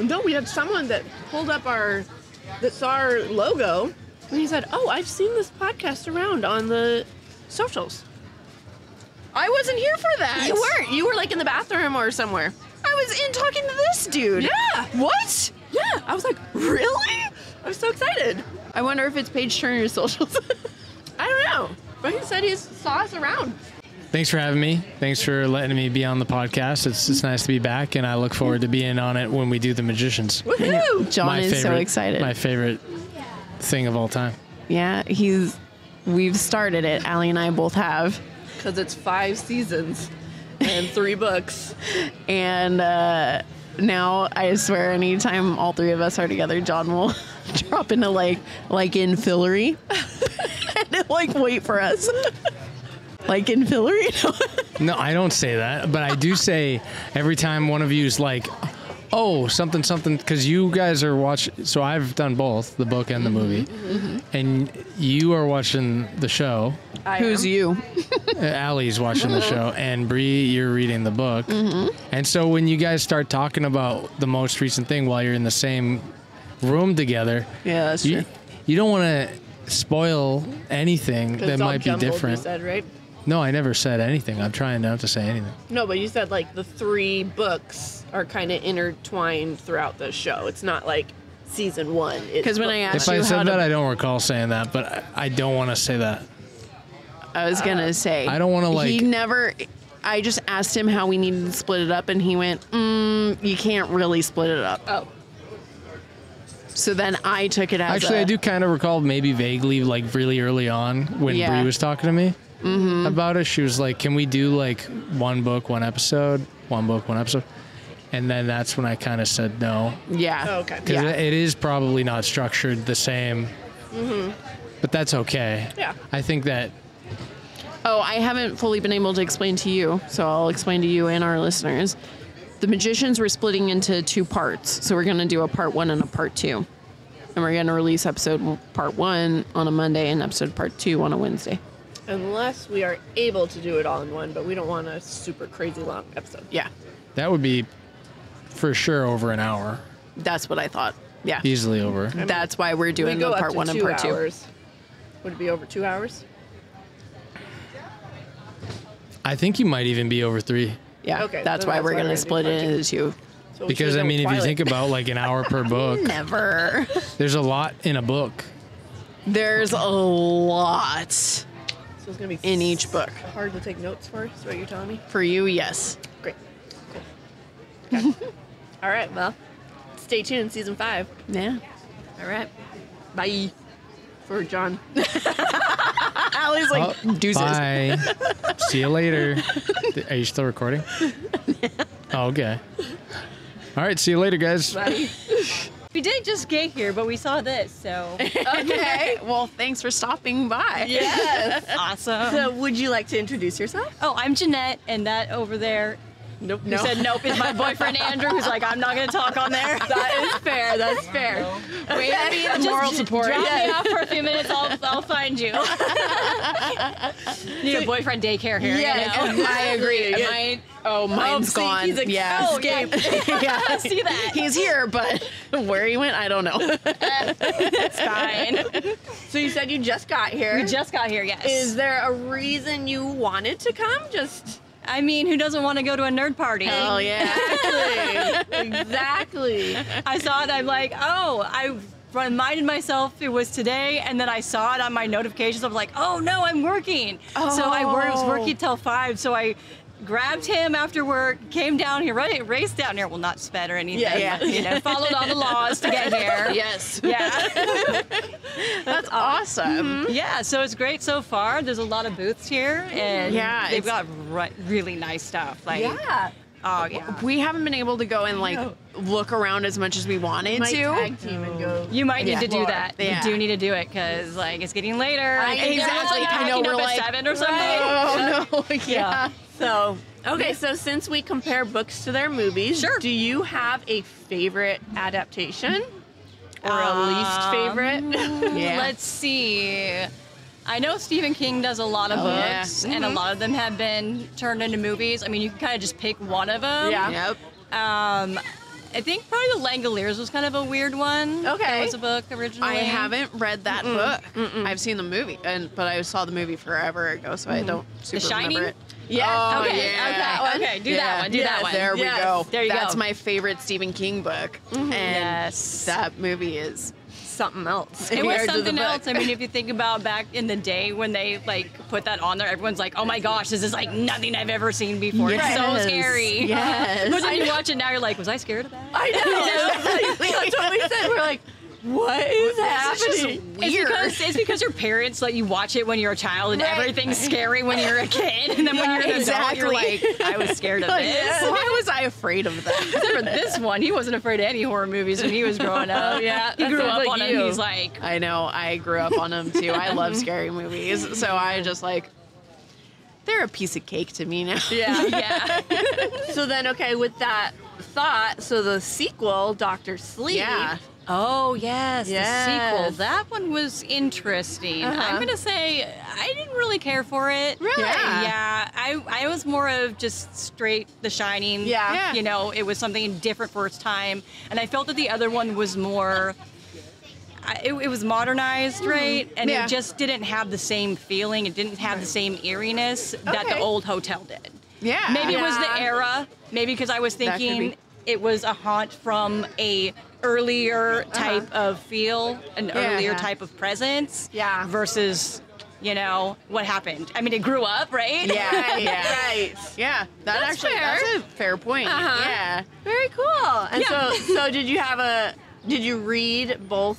No, we had someone that pulled up that saw our logo, and he said, "Oh, I've seen this podcast around on the socials." I wasn't here for that. You weren't. You were like in the bathroom or somewhere. I was in talking to this dude. Yeah. What? Yeah. I was like, really? I was so excited. I wonder if it's Page Turner's socials. I don't know, but he said he saw us around. Thanks for having me. Thanks for letting me be on the podcast. It's nice to be back, and I look forward to being on it when we do the Magicians. Woohoo! John is so excited. My favorite thing of all time. Yeah, we've started it. Allie and I both have. Because it's 5 seasons and 3 books. And now I swear anytime all 3 of us are together, John will drop into like in Fillory and like wait for us. Like in Fillory? No, I don't say that, but I do say every time one of you is like, oh, something, because you guys are watching. So I've done both, the book and the movie. And you are watching the show. Who's you? Allie's watching the show, and Bri, you're reading the book. And so when you guys start talking about the most recent thing while you're in the same room together, Yeah, that's true. You don't want to spoil anything that might be different. You said, right? No, I never said anything. I'm trying not to say anything. No, but you said like the 3 books are kind of intertwined throughout the show. It's not like season 1. Because when I asked If you I said how that, to, I don't recall saying that, but I don't want to say that. I was gonna say I don't want to He never. I just asked him how we needed to split it up, and he went, "You can't really split it up." Oh. So then I took it as Actually, I do kind of recall maybe vaguely, like really early on when Bri was talking to me about it. She was like, "Can we do like 1 book, 1 episode, 1 book, 1 episode?" And then that's when I kind of said no. Yeah. Oh, okay. Because it is probably not structured the same. But that's okay. Yeah. I think that. Oh, I haven't fully been able to explain to you, so I'll explain to you and our listeners. The Magicians were splitting into 2 parts, so we're going to do a part 1 and a part 2. And we're going to release episode part 1 on a Monday and episode part 2 on a Wednesday. Unless we are able to do it all in one, but we don't want a super crazy long episode. Yeah. That would be for sure over an hour. That's what I thought. Yeah. Easily over. That's why we're doing we go the up part to 1 and 2 part 2. hours. Would it be over 2 hours? I think you might even be over 3. Yeah. Okay, That's then why that's we're why going we're to gonna split do it part into 2. So Because I mean, if you think about like an hour per book, Never. there's a lot in a book. There's a lot So it's gonna be in each book. hard to take notes for. Is what you're telling me? For you, yes. Great. All right, well, stay tuned, season 5. Yeah. All right. Bye. For John. Allie's like, deuces. Bye. See you later. Are you still recording? Oh, okay. All right. See you later, guys. Bye. We didn't just get here, but we saw this, so. Okay. Well, thanks for stopping by. Yes. Awesome. So, would you like to introduce yourself? Oh, I'm Jeanette, and that over there, Nope. who said nope, is my boyfriend Andrew, who's like, I'm not going to talk on there. That is fair. That's fair. Way to be the moral support. Drop me off for a few minutes, I'll find you. Need a boyfriend daycare here. Yeah, You know? I agree. Mine's see, gone. he's like, yeah. oh, yeah. Yeah. See that? He's here, but where he went, I don't know. It's fine. So, you said you just got here. We just got here, yes. Is there a reason you wanted to come? Just. I mean, who doesn't want to go to a nerd party? Hell yeah. Exactly. I saw it, I'm like, oh, I reminded myself it was today, and then I saw it on my notifications. I was like, oh no, I'm working. So I was working till 5, so I grabbed him after work, came down here, raced down here. Well, not sped or anything. Yeah. But, you know, followed all the laws to get here. Yes. Yeah. That's awesome. Yeah, so it's great so far. There's a lot of booths here, and Yeah, they've it's- got really nice stuff. Like, Yeah. oh yeah. We haven't been able to go and like look around as much as we wanted Might to. tag team and go. You might need to do explore. that. Yeah. You do need to do it because like it's getting later. I- and everyone's, exactly. Like, I know, packing we're up like, at 7 or something. Oh no. Yeah. So, okay, so since we compare books to their movies, Sure. do you have a favorite adaptation? Or a least favorite? Yeah. Let's see. I know Stephen King does a lot of yeah. books, and a lot of them have been turned into movies. I mean, you can kind of just pick one of them. Yeah. Yep. I think probably The Langoliers was kind of a weird one. Okay. That was a book originally. I haven't read that book. I've seen the movie, but I saw the movie forever ago, so I don't super Shining? remember it. Yes. Oh, Okay, yeah. okay, do that one, do that one. There Yes, we go. there you That's go. my favorite Stephen King book, and Yes. that movie is Something else. It was compared to the something book. else. I mean, if you think about back in the day when they like put that on there, everyone's like, "Oh my gosh, this is like nothing I've ever seen before. It's so Yes. scary." Yes. But then you watch it now, you're like, "Was I scared of that?" I know. That's what we said. We're like, what is happening? It's because your parents let you watch it when you're a child, and everything's scary when you're a kid, and then when you're an adult, you're like, "I was scared of this." Why was I afraid of that? Except for this one, he wasn't afraid of any horror movies when he was growing up. Yeah, he that grew sounds up like on you. them. He's like, I know. I grew up on them too. I love scary movies, so I just like they're a piece of cake to me now. Yeah. yeah. So then, okay, with that thought, so the sequel, Dr. Sleep. Yeah. Oh yes, Yes. the sequel. That one was interesting. I'm gonna say I didn't really care for it. Really? Yeah. I was more of just straight The Shining. Yeah. You know, it was something different for its time, and I felt that the other one was more. It was modernized, right? And Yeah. it just didn't have the same feeling. It didn't have the same eeriness that the Okay. old hotel did. Yeah. Maybe it was Yeah. the era. Maybe because I was That could thinking be. it was a haunt from a earlier type of feel, an earlier Yeah. type of presence. Yeah. Versus, you know, what happened. I mean, it grew up, right? Yeah. Yeah. Right. Yeah. That That's actually fair. that's a fair point. Uh-huh. Yeah. Very cool. And Yeah. so did you read both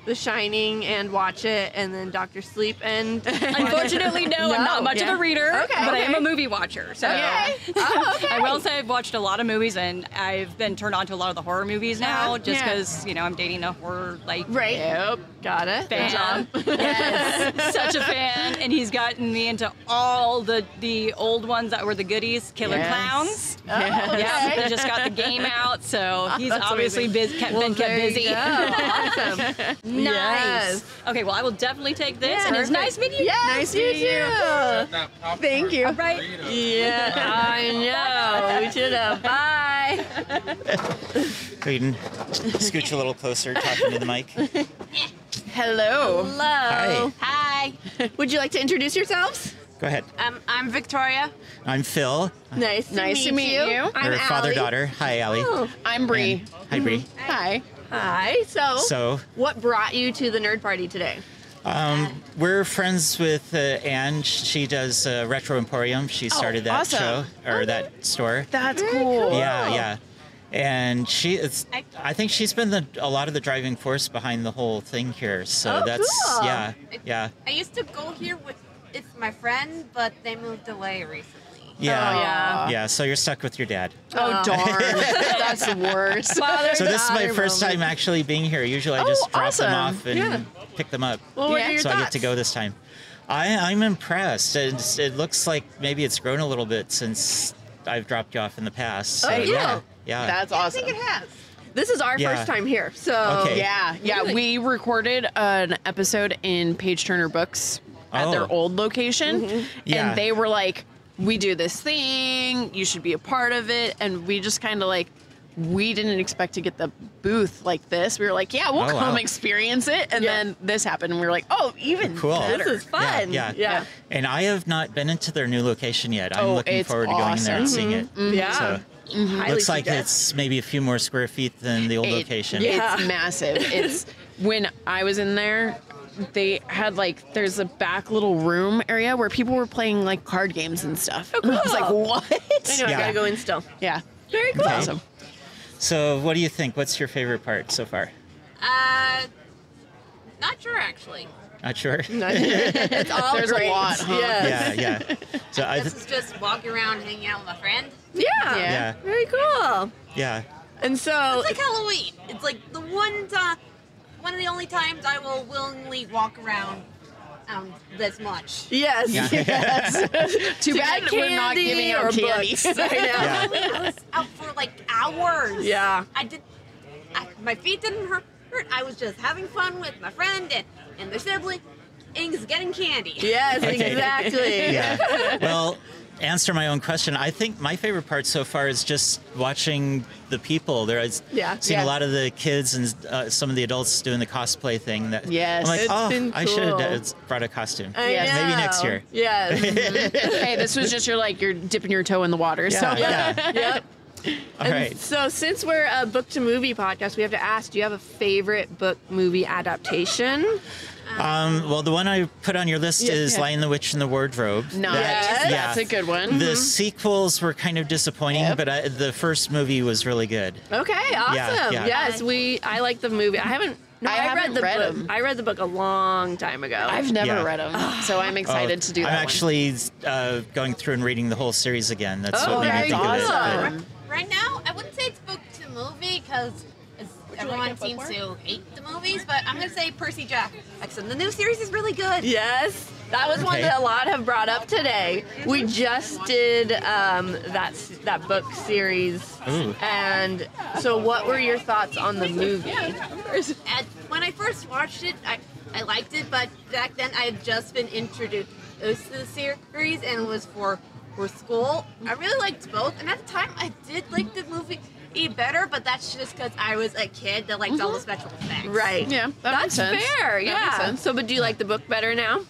The Shining and watch it, and then Dr. Sleep and Unfortunately, no, I'm not much of a reader, Okay, but I am okay. a movie watcher. So Okay. Oh, okay. I will say I've watched a lot of movies, and I've been turned on to a lot of the horror movies now, just Yeah. because, you know, I'm dating a horror, like, Right. Yep. Got it. fan. Yes, such a fan, and he's gotten me into all the old ones that were the goodies, Killer Yes. Clowns. Yes. Yeah, they just got the game out, so he's That's obviously amazing. been kept there you busy. go. Awesome. Nice. Yes. Okay, well, I will definitely take this, and it's Perfect. nice meeting you. Yes, Nice you meeting too. Thank you. Right. Yeah, I know. We should have. Bye. Clayton, scooch a little closer, talking to the mic. Hello. Hello. Hi. Hi. Would you like to introduce yourselves? Go ahead. I'm Victoria. I'm Phil. Nice to meet you. I'm We're Alli. father-daughter. Hi, Alli. Oh, I'm Bri. Hi, Bri. Hi. Hi. So, what brought you to the nerd party today? We're friends with Anne. She does Retro Emporium. She started that awesome. show, or that store. That's cool. Yeah. And I think she's been a lot of the driving force behind the whole thing here. So cool. yeah. I used to go here with my friend, but they moved away recently. Yeah. So you're stuck with your dad. Oh, darn. That's the worst. So this is my first time actually being here. Usually I just drop them off and pick them up. Well, what are your so thoughts? I get to go this time. I'm impressed. It looks like maybe it's grown a little bit since I've dropped you off in the past. So, yeah. That's awesome. I think it has. This is our first time here, so Okay. Yeah. We recorded an episode in Page Turner Books at their old location, Yeah. and they were like, "We do this thing. You should be a part of it." And we just kind of like, we didn't expect to get the booth like this. We were like, "Yeah, we'll come experience it." And then this happened, and we were like, "Oh, even Cool. better." this is fun. Yeah. And I have not been into their new location yet. I'm looking it's forward to going in there and seeing it. Yeah. So, Highly looks like suggest. it's maybe a few more square feet than the old location. It's massive. It's when I was in there, they had there's a back little room area where people were playing card games and stuff. Oh, cool. I was like, what? I know, I gotta go in still. Yeah. Very cool. Okay. Awesome. So what do you think? What's your favorite part so far? Not sure actually. Not sure? It's all There's great. a lot, huh? Yeah. So This is just walking around hanging out with my friend. Yeah. Very cool. Yeah. And so It's like Halloween. It's like the one of the only times I will willingly walk around this much. yes. Too bad get we're not candy giving or out candy. books. I know. Yeah. I was out for hours. Yeah. My feet didn't hurt. I was just having fun with my friend and their sibling. Getting candy. Yes, exactly. Yeah. Well, answer my own question. I think my favorite part so far is just watching the people. I've seen a lot of the kids and some of the adults doing the cosplay thing. I'm like, it's been I should cool. have brought a costume. I know. Maybe next year. Yes. Hey, this was just you're dipping your toe in the water. So Yep. All right. So since we're a book to movie podcast, we have to ask, do you have a favorite book movie adaptation? Well, the one I put on your list is Lion the Witch and the Wardrobe. Nice. That's a good one. The sequels were kind of disappointing, but the first movie was really good. Okay, awesome. Yeah. Yes, I like the movie. I haven't read the book. them. I read the book a long time ago. I've never read them, so I'm excited to do that. I'm one. actually going through and reading the whole series again. That's Oh, what made me very think of it. awesome. Right now, I wouldn't say it's book to movie because everyone seems to hate the movies, but I'm going to say Percy Jackson. The new series is really good. Yes, that was one that a lot have brought up today. We just did that book series. Ooh. And so what were your thoughts on the movie? When I first watched it, I liked it, but back then I had just been introduced to the series and it was for school. I really liked both, and at the time I did like the movie better, but that's just because I was a kid that liked all the special effects. Right. Yeah, that makes That's sense. fair. That Yeah. makes sense. So, but do you like the book better now?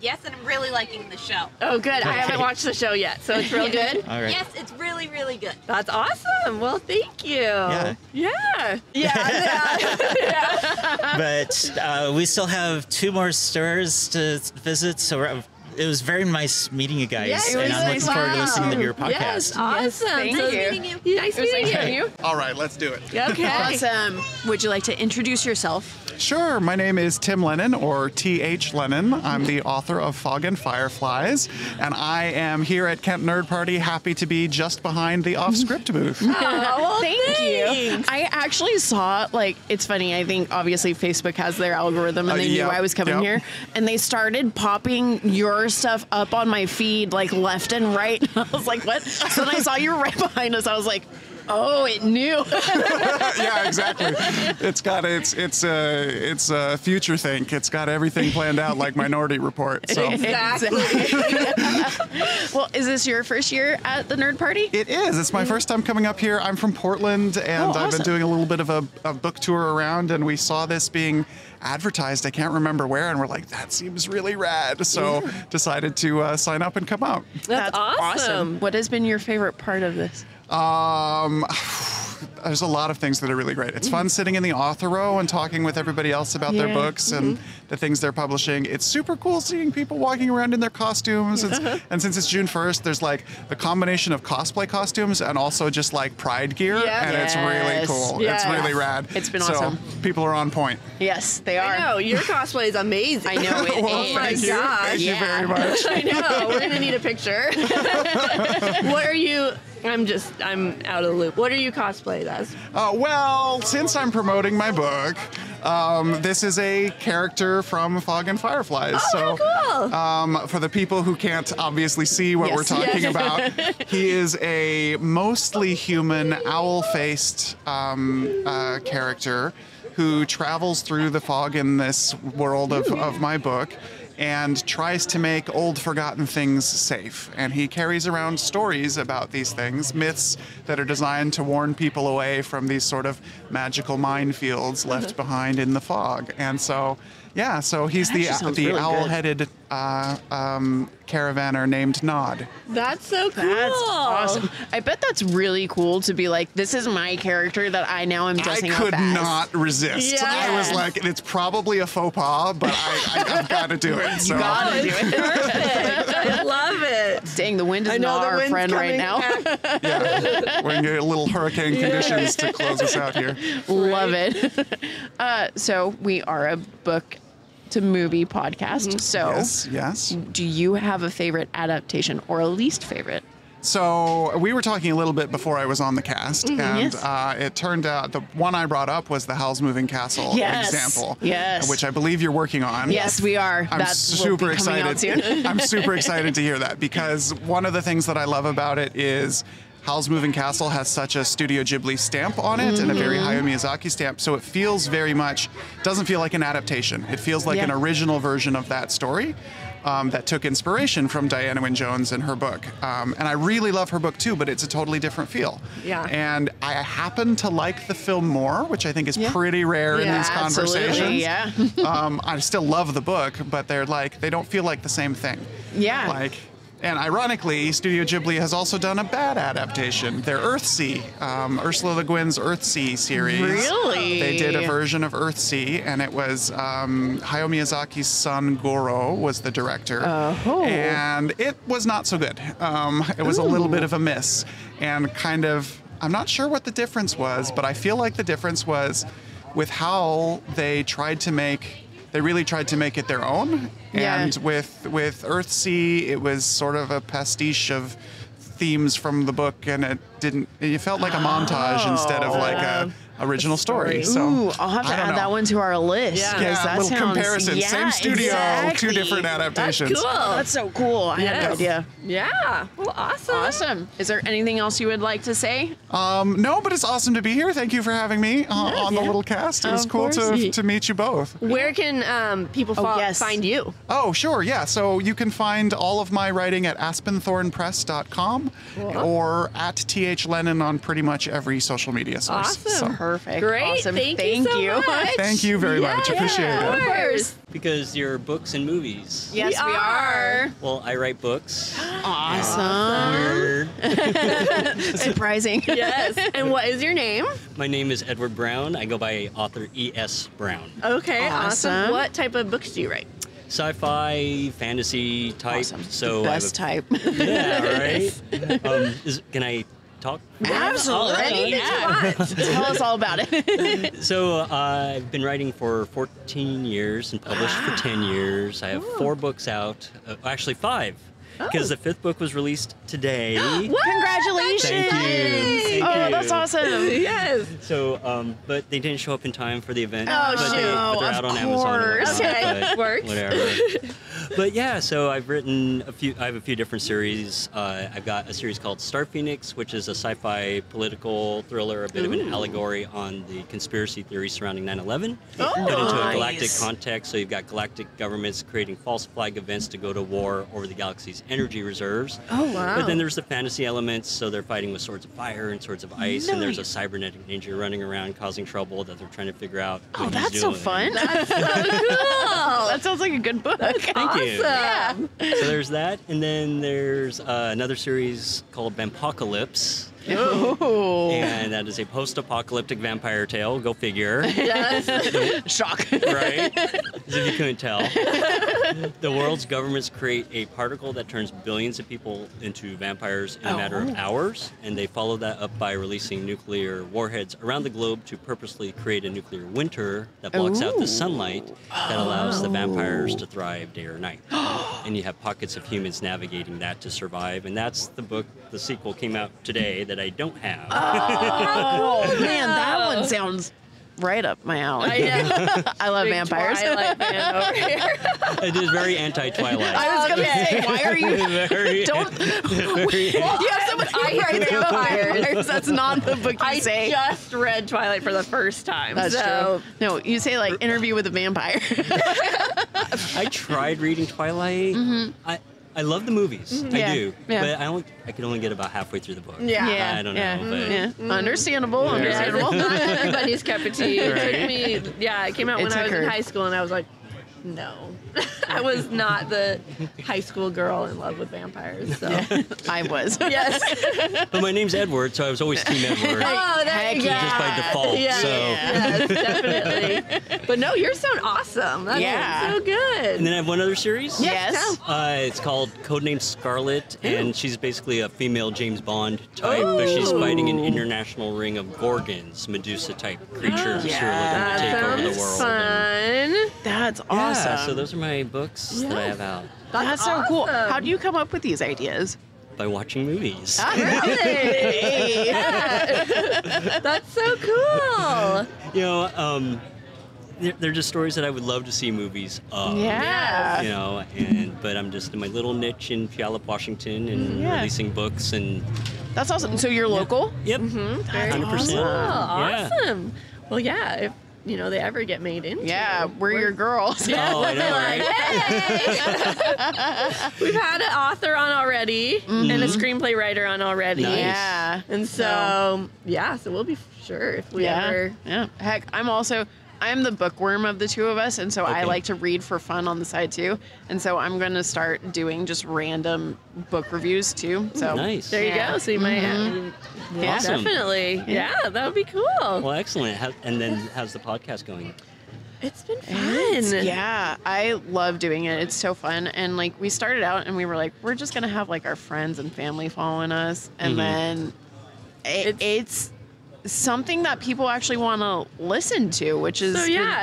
Yes, and I'm really liking the show. Oh, good. I haven't watched the show yet, so it's real good. All right. Yes, it's really, really good. That's awesome. Well, thank you. Yeah. But we still have 2 more stores to visit, so it was very nice meeting you guys, Yeah, and I'm looking forward to listening to your podcast. Yes, awesome. thank Nice you. meeting you. Nice meeting you. All right, let's do it. Okay. Awesome. Would you like to introduce yourself? Sure. My name is Tim Lennon, or T.H. Lennon. I'm the author of Fog and Fireflies, and I am here at Kent Nerd Party, happy to be just behind the Offscript booth. Oh, well, Thank you. I actually saw, it's funny, I think obviously Facebook has their algorithm and they knew I was coming here, and they started popping your stuff up on my feed left and right. I was like, what? So then I saw you were right behind us. I was like, oh, it knew. Yeah, exactly. It's a future think. It's got everything planned out like Minority Report. So. Exactly. Well, is this your first year at the Nerd Party? It is. It's my first time coming up here. I'm from Portland, and I've been doing a little bit of a book tour around, and we saw this being advertised. I can't remember where, and we're like, that seems really rad. So decided to sign up and come out. That's awesome. What has been your favorite part of this? There's a lot of things that are really great. It's fun sitting in the author row and talking with everybody else about their books and the things they're publishing. It's super cool seeing people walking around in their costumes. And since it's June 1st, there's like the combination of cosplay costumes and also just like pride gear. And it's really cool. It's really rad. It's been awesome. So people are on point. Yes, they are. I know. Your cosplay is amazing. I know it Well, is. Oh my gosh. Thank you very much. I know. We're going to need a picture. What are you... I'm out of the loop. What are you cosplayed as? Well, since I'm promoting my book, this is a character from Fog and Fireflies. Cool. For the people who can't obviously see what we're talking about, he is a mostly human, owl-faced character who travels through the fog in this world of my book and tries to make old forgotten things safe. And he carries around stories about these things, myths that are designed to warn people away from these sort of magical minefields left behind in the fog. And so, yeah, so he's the really owl-headed caravaner named Nod. That's so cool. That's awesome. I bet that's really cool to be like, this is my character that I now am dressing up as. I could not resist. Yeah. I was like, it's probably a faux pas, but I've got to do it. So. You gotta do it. Perfect. I love it. Dang, the wind is not our friend right now. Yeah, we're gonna get a little hurricane conditions to close us out here. Love it. So we are a book to movie podcast. So yes. Do you have a favorite adaptation or a least favorite? So we were talking a little bit before I was on the cast, and it turned out the one I brought up was the Howl's Moving Castle example, which I believe you're working on. Yes, we are. I'm super excited. I'm super excited to hear that, because one of the things that I love about it is Howl's Moving Castle has such a Studio Ghibli stamp on it and a very Hayao Miyazaki stamp, so it feels very much, doesn't feel like an adaptation. It feels like an original version of that story that took inspiration from Diana Wynne Jones and her book. And I really love her book too, but it's a totally different feel. Yeah. And I happen to like the film more, which I think is pretty rare in these conversations. I still love the book, but they don't feel like the same thing. Yeah. And ironically, Studio Ghibli has also done a bad adaptation. Their Earthsea, Ursula Le Guin's Earthsea series. Really? They did a version of Earthsea, and it was Hayao Miyazaki's son Goro was the director. And it was not so good. It was a little bit of a miss. And kind of, I'm not sure what the difference was, but I feel like the difference was with Howl, they really tried to make it their own. And with Earthsea, it was sort of a pastiche of themes from the book, and it felt like a montage instead of like a original story. So Ooh, I'll have to add that one to our list. Yeah, a little comparison. Same studio, two different adaptations. That's cool. That's so cool. I had no idea. Yeah. Well, awesome. Awesome. Is there anything else you would like to say? No, but it's awesome to be here. Thank you for having me on the little cast. It was cool to meet you both. Where can people find you? Oh, sure. Yeah. So you can find all of my writing at aspenthornpress.com or at TH Lennon on pretty much every social media source. Awesome. Perfect. Great. Awesome. Thank you so much. Thank you very much. Appreciate it. Of course. Because you're books and movies. Yes, we are. Well, I write books. Awesome. Weird. Surprising. Yes. And what is your name? My name is Edward Brown. I go by author E.S. Brown. Okay, awesome. What type of books do you write? Sci-fi, fantasy type. Awesome. So Best type. Yeah, right? Can I talk? Absolutely. Tell us all about it. So I've been writing for 14 years and published for 10 years. I have 4 books out. Actually 5. Because the 5th book was released today. Congratulations! Thank you. That's awesome. Yes. So, but they didn't show up in time for the event. Oh, but they're out on Amazon. Okay, works. Whatever. But yeah, so I've written I have a few different series. I've got a series called Star Phoenix, which is a sci-fi political thriller, a bit of an allegory on the conspiracy theories surrounding 9/11, put into a galactic context. So you've got galactic governments creating false flag events to go to war over the galaxy's energy reserves. Oh, wow. But then there's the fantasy elements, so they're fighting with swords of fire and swords of ice, and there's a cybernetic ninja running around causing trouble that they're trying to figure out what he's that's so doing. fun. That's so cool. That sounds like a good book. Thank you. Yeah. So there's that, and then there's another series called Vampocalypse. Oh. And that is a post-apocalyptic vampire tale. Go figure. Yes. Shock. Right? As if you couldn't tell. The world's governments create a particle that turns billions of people into vampires in a matter of hours, and they follow that up by releasing nuclear warheads around the globe to purposely create a nuclear winter that blocks out the sunlight that allows the vampires to thrive day or night. And you have pockets of humans navigating that to survive, and that's the book. The sequel came out today that I don't have. Oh, man, that one sounds right up my alley. I love vampires. Twilight fan over here. It is very anti-Twilight. I was going to say, why are you... You have so much vampires. That's not the book you say. I just read Twilight for the first time. That's true. No, you say like Interview with a Vampire. I tried reading Twilight. I love the movies. I do. But I could only get about halfway through the book. Yeah. I don't know. But Understandable. Understandable. Not everybody's cup of tea. It Right. took me, it came out when I was in high school, and I was like, no. I was not the high school girl in love with vampires. So I was. Yes. But my name's Edward, so I was always Team Edward. Oh, there you go. Just by default. Yeah. So. Yes, definitely. But no, yours sound awesome. That sounds so good. And then I have one other series. Yes. It's called Codename Scarlet, and she's basically a female James Bond type, but she's fighting an international ring of Gorgons, Medusa-type creatures who are looking to take over the world. Fun. That's awesome. Yeah, so those are my books that I have out. That's so cool. How do you come up with these ideas? By watching movies. Really? That's so cool. You know, they're just stories that I would love to see movies of. Yeah. You know, but I'm just in my little niche in Puyallup, Washington, and releasing books and. That's awesome. So you're local? Yep. Very 100%. cool. Yeah. Awesome. Well, yeah. If they ever get made into. Yeah, we're your girls. Yeah, Oh, I know, right? Hey! We've had an author on already and a screenplay writer on already. Nice. Yeah. And so we'll be sure if we ever. Yeah. Heck, I'm the bookworm of the two of us, and so I like to read for fun on the side too. And so I'm going to start doing just random book reviews too. So Nice. There you go. So you might have. Awesome. Definitely. Yeah, that would be cool. Well, excellent. And then how's the podcast going? It's been fun. Yeah, I love doing it. It's so fun. And like we started out and we were like, we're just going to have like our friends and family following us. And then it's something that people actually want to listen to, which is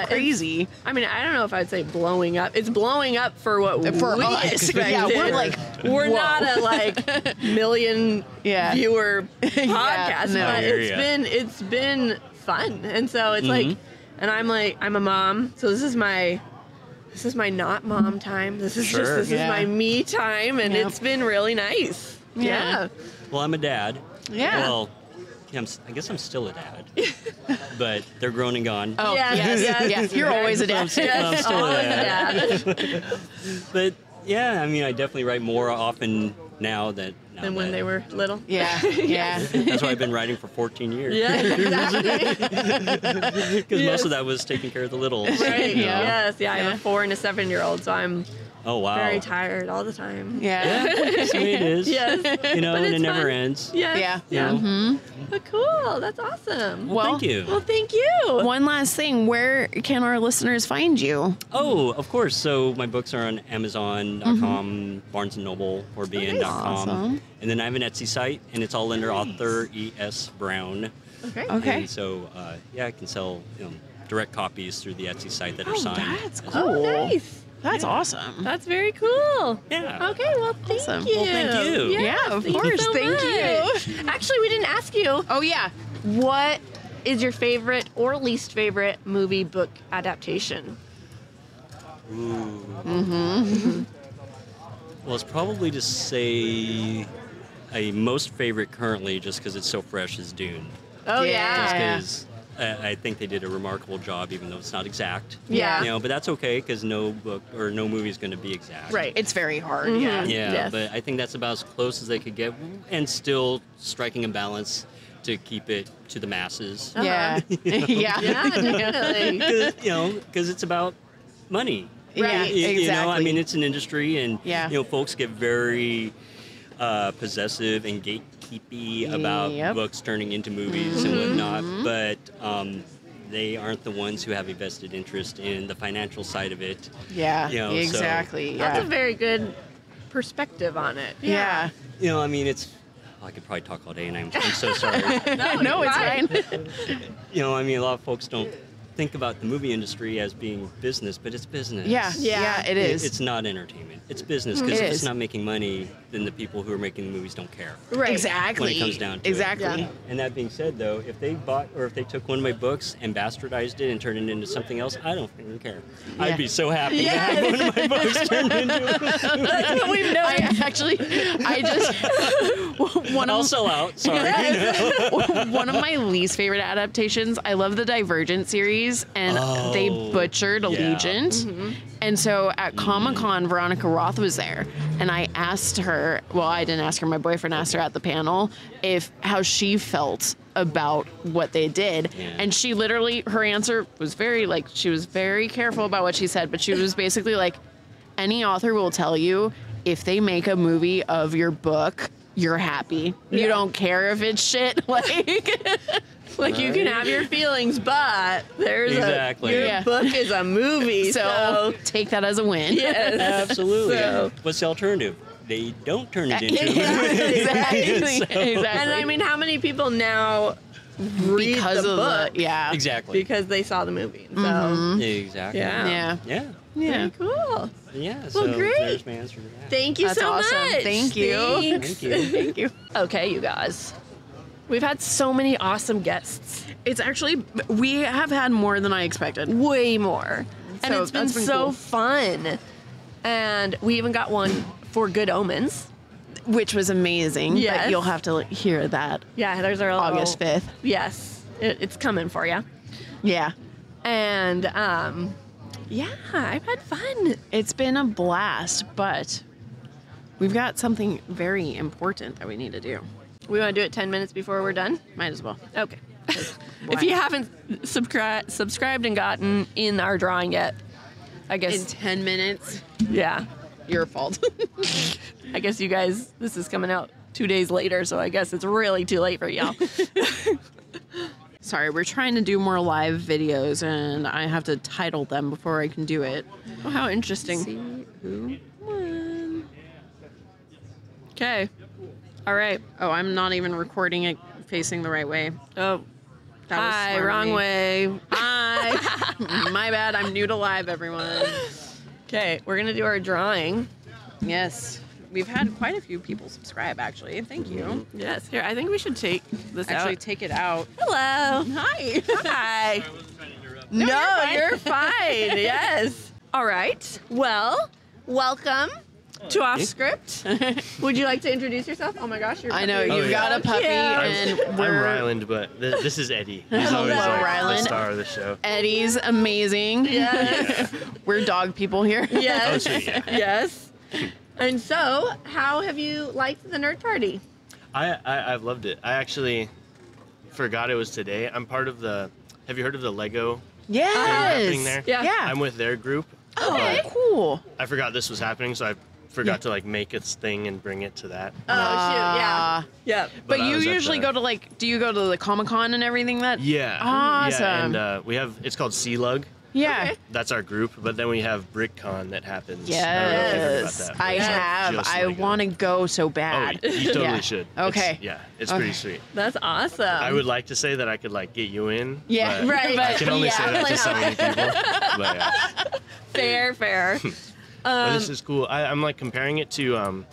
crazy. I mean, I don't know if I'd say blowing up. It's blowing up for what we expected. Yeah, we're like, we're not a million viewer podcast, but it's been fun, and so it's like, and I'm a mom, so this is my not mom time. This is this is my me time, and it's been really nice. Yeah. Well, I'm a dad. Yeah. Well, I guess I'm still a dad, but they're grown and gone. Oh, yes. You're always a dad. I'm still a dad. But yeah, I mean, I definitely write more often now than when they were little. Yeah. That's why I've been writing for 14 years. Yeah, exactly. Because most of that was taking care of the littles. Right. You know? Yes. Yeah. I have a 4 and a 7-year-old, so I'm. Oh, wow. Very tired all the time. Yeah. That's the way it is. Yes. You know, and it never ends. Yes. Yeah. You know? But cool. That's awesome. Well, thank you. Well, thank you. One last thing. Where can our listeners find you? Oh, of course. So my books are on Amazon.com, Barnes & Noble, or BN.com. Awesome. And then I have an Etsy site, and it's all under author E.S. Brown. Okay. And so, I can sell direct copies through the Etsy site that are signed. That's cool. Oh, nice. That's awesome. That's very cool. Yeah. Okay, well, thank you. Well, thank you. Yeah, of course. So Thank you. Actually, we didn't ask you. Oh, yeah. What is your favorite or least favorite movie book adaptation? Ooh. Well, it's probably to say a most favorite currently, just because it's so fresh, is Dune. Oh, yeah. Just because I think they did a remarkable job, even though it's not exact. Yeah. You know, but that's okay, because no book or no movie is going to be exact. Right. It's very hard. Mm-hmm. Yeah. Yeah, Yes. but I think that's about as close as they could get, and still striking a balance to keep it to the masses. Yeah. Yeah. Yeah, definitely. Because it's about money. Right. You know, I Exactly. mean, it's an industry, and Yeah. folks get very possessive and gatekeepy about Yep. books turning into movies and whatnot, but they aren't the ones who have a vested interest in the financial side of it. Yeah. You know, so- Exactly. That's Yeah. a very good perspective on it. Yeah. I mean, I could probably talk all day, and I'm so sorry. No, it's fine. I mean, a lot of folks don't think about the movie industry as being business, but it's business. Yeah. Yeah. It is. It's not entertainment. It's business, because It if is. it's not making money, then the people who are making the movies don't care. Right. Exactly. When it comes down to exactly. it. And that being said, though, if they bought or if they took one of my books and bastardized it and turned it into something else, I don't even care. Yeah. I'd be so happy to have one of my books turned into a movie. That's what we've known. I just I'll sell out. Sorry. one of my least favorite adaptations. I love the Divergent series, and they butchered Allegiant. And so at Comic-Con, Veronica Roth was there, and I asked her. Well, I didn't ask her. My boyfriend asked her at the panel how she felt about what they did, and she literally, her answer was she was very careful about what she said, but she was basically like, any author will tell you if they make a movie of your book, you're happy. You don't care if it's shit. Like you can have your feelings, but there's your book is a movie, so take that as a win. Yes, absolutely. So. What's the alternative? They don't turn it into a movie. Exactly. And I mean, how many people now read Because the of book? Exactly. Because they saw the movie. So Exactly. Yeah. Yeah. Very cool. Yeah. So Well, great. there's my answer to that. Thank you That's so awesome. much. Thank you. Thanks. Thank you. Thank you. Okay, you guys. We've had so many awesome guests. It's actually, we have had more than I expected. Way more. And So it's been that's been so cool. fun. And we even got one for Good Omens. Which was amazing. Yes. But you'll have to hear that Yeah, there's our little, August 5th. Yes, it's coming for you. Yeah. And yeah, I've had fun. It's been a blast, but we've got something very important that we need to do. We want to do it 10 minutes before we're done? Might as well. Okay. If you haven't subscribed and gotten in our drawing yet, I guess. In 10 minutes, Yeah. your fault. I guess you guys, this is coming out 2 days later, so I guess it's really too late for y'all. Sorry, we're trying to do more live videos, and I have to title them before I can do it. Oh, how interesting. See who won. Okay. All right. Oh, I'm not even recording it facing the right way. Oh. That was Hi, smart of wrong me. way. Hi. My bad. I'm new to live, everyone. Okay, we're going to do our drawing. Yes. We've had quite a few people subscribe, actually. Thank you. Yes. Here, I think we should take this Actually, out. take it out. Hello. Hi. Hi. No, you're fine. Yes. All right. Well, welcome to Offscript. Would you like to introduce yourself? Oh my gosh, you're. I know, you've got a puppy, and I'm Ryland, but this is Eddie. He's always like Ryland. the star of the show. Eddie's amazing. Yes. We're dog people here. Yes. Oh, sweet, yeah. Yes. And so, how have you liked the nerd party? I've loved it. I actually forgot it was today. I'm part of the. Have you heard of the Lego thing happening there? Yeah. I'm with their group. Oh, cool. I forgot this was happening, so I forgot to make its thing and bring it to that. Oh shoot! Yeah. Yeah. But I you was at usually the- go to do you go to the Comic-Con and everything that? Yeah. Awesome. Yeah, and we have, it's called Sea-Lug. Yeah. Okay. That's our group, but then we have BrickCon that happens. I don't know if you've heard about Yes. that, but I it's have. just I Lego. want to go so bad. Oh, you totally Yeah. should. Okay. It's pretty sweet. That's awesome. I would like to say that I could get you in. Yeah, but right. I can only say that to so many people. But, yeah. Fair. But this is cool. I'm comparing it to.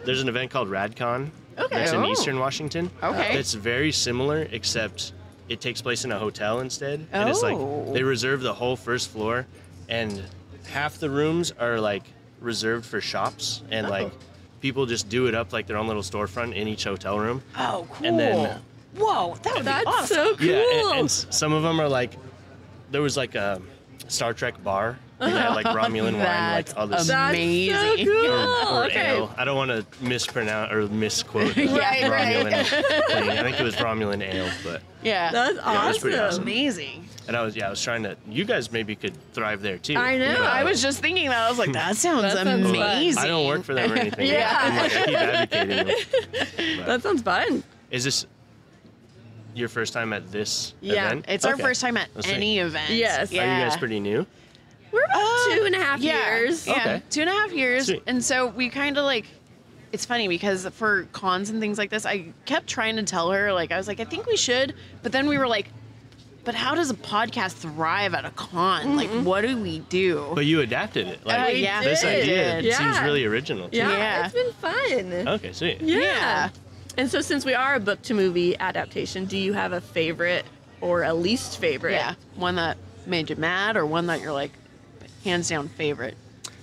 There's an event called RadCon. Okay. That's in Oh. Eastern Washington. Okay. It's very similar, except it takes place in a hotel instead. And it's Oh. they reserve the whole first floor, and half the rooms are reserved for shops, and like people just do it up like their own little storefront in each hotel room. Oh, cool. And then, whoa, that would be That's awesome. so cool. yeah, and some of them are like, there was like a Star Trek bar. They had like Romulan wine, like all this. amazing. That's so cool. Or Okay. ale. I don't want to mispronounce or misquote the Right, Romulan thing. I think it was Romulan ale, but Yeah. That's yeah, it was pretty awesome. awesome. amazing. And I was trying to. You guys maybe could thrive there too. I know. But I was just thinking that. I was like, that sounds That sounds fun. amazing. I don't work for them or anything. Yeah. I'm like, I keep advocating them. But That sounds fun. is this your first time at this Yeah, event? It's our Okay. first time at Let's see. any event. Yes. Yeah. Are you guys pretty new? We're about 2.5 years. Yeah, Okay. 2.5 years. Sweet. And so we kind of like, it's funny because for cons and things like this, I kept trying to tell her, like, I was like, I think we should. But then we were like, but how does a podcast thrive at a con? Like, what do we do? But you adapted it. Like yeah. this We idea did. seems Yeah. really original. Too. Yeah, Yeah. it's been fun. Okay, sweet. Yeah. And so since we are a book to movie adaptation, do you have a favorite or a least favorite? Yeah. One that made you mad or one that you're like, hands down favorite?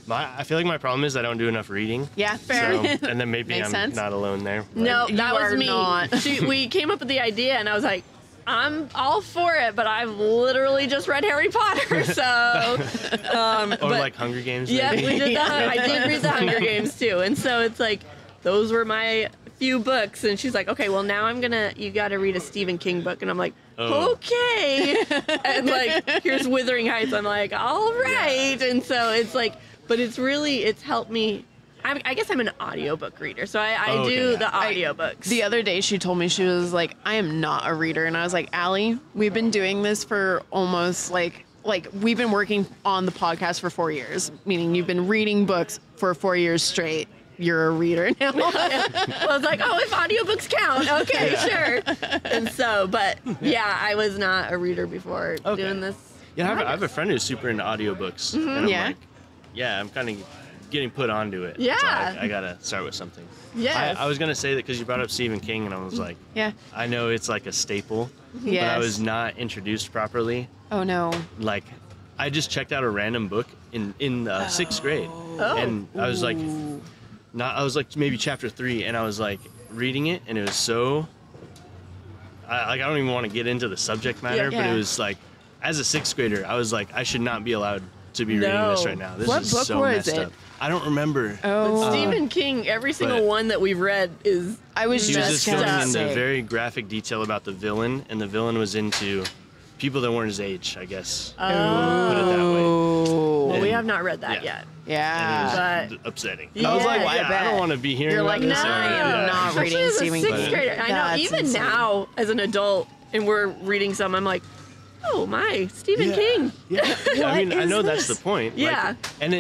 I feel like my problem is I don't do enough reading. Yeah, fair. So, and then maybe Makes I'm sense. not alone there. but- No, that You was are me. not. We came up with the idea, and I was like, I'm all for it, but I've literally just read Harry Potter, so. Or but- like Hunger Games. Yeah, maybe? we did that. I did read the Hunger Games too, and so it's like those were my few books. And she's like, okay, well now you got to read a Stephen King book, and I'm like, Oh. okay. And like here's Wuthering Heights. I'm like, all right. And so it's like, but it's helped me. I guess I'm an audiobook reader, so I do the audiobooks. The other day she told me, she was like, I am not a reader. And I was like, Allie, we've been doing this for almost like we've been working on the podcast for 4 years, meaning you've been reading books for 4 years straight. You're a reader now. Well, I was like, oh, if audiobooks count, okay, sure. And so, but yeah, I was not a reader before doing this. Yeah, I have a friend who's super into audiobooks. And I'm Yeah. like, yeah, I'm kind of getting put onto it. Yeah. So I got to start with something. Yes. I was going to say that because you brought up Stephen King, and I was like, Yeah. I know it's like a staple, but I Yes. was not introduced properly. Oh no. Like, I just checked out a random book in 6th grade. And I was like, I was like maybe chapter 3, and I was like reading it, and it was so, I don't even want to get into the subject matter, but Yeah. it was like, as a 6th grader, I was like, I should not be allowed to be reading this right now. This What is book so was messed it? up. I don't remember. But Stephen King, every single but- one that we've read is. I was He was just just going gonna into say. very graphic detail about the villain, and the villain was into people that weren't his age, I guess. Put it that way. Well, we And- have not read that yeah. yet. Yeah. It was upsetting. Yeah, I was like, I yeah, I bet. don't want to be hearing You're about like, this. no, I am not Especially reading as a Stephen sixth King. grader. I know, That's even insane. now as an adult, and we're reading some, I'm like, oh my, Stephen King. Yeah, I mean, I is know that's this? the point. Yeah. Like, and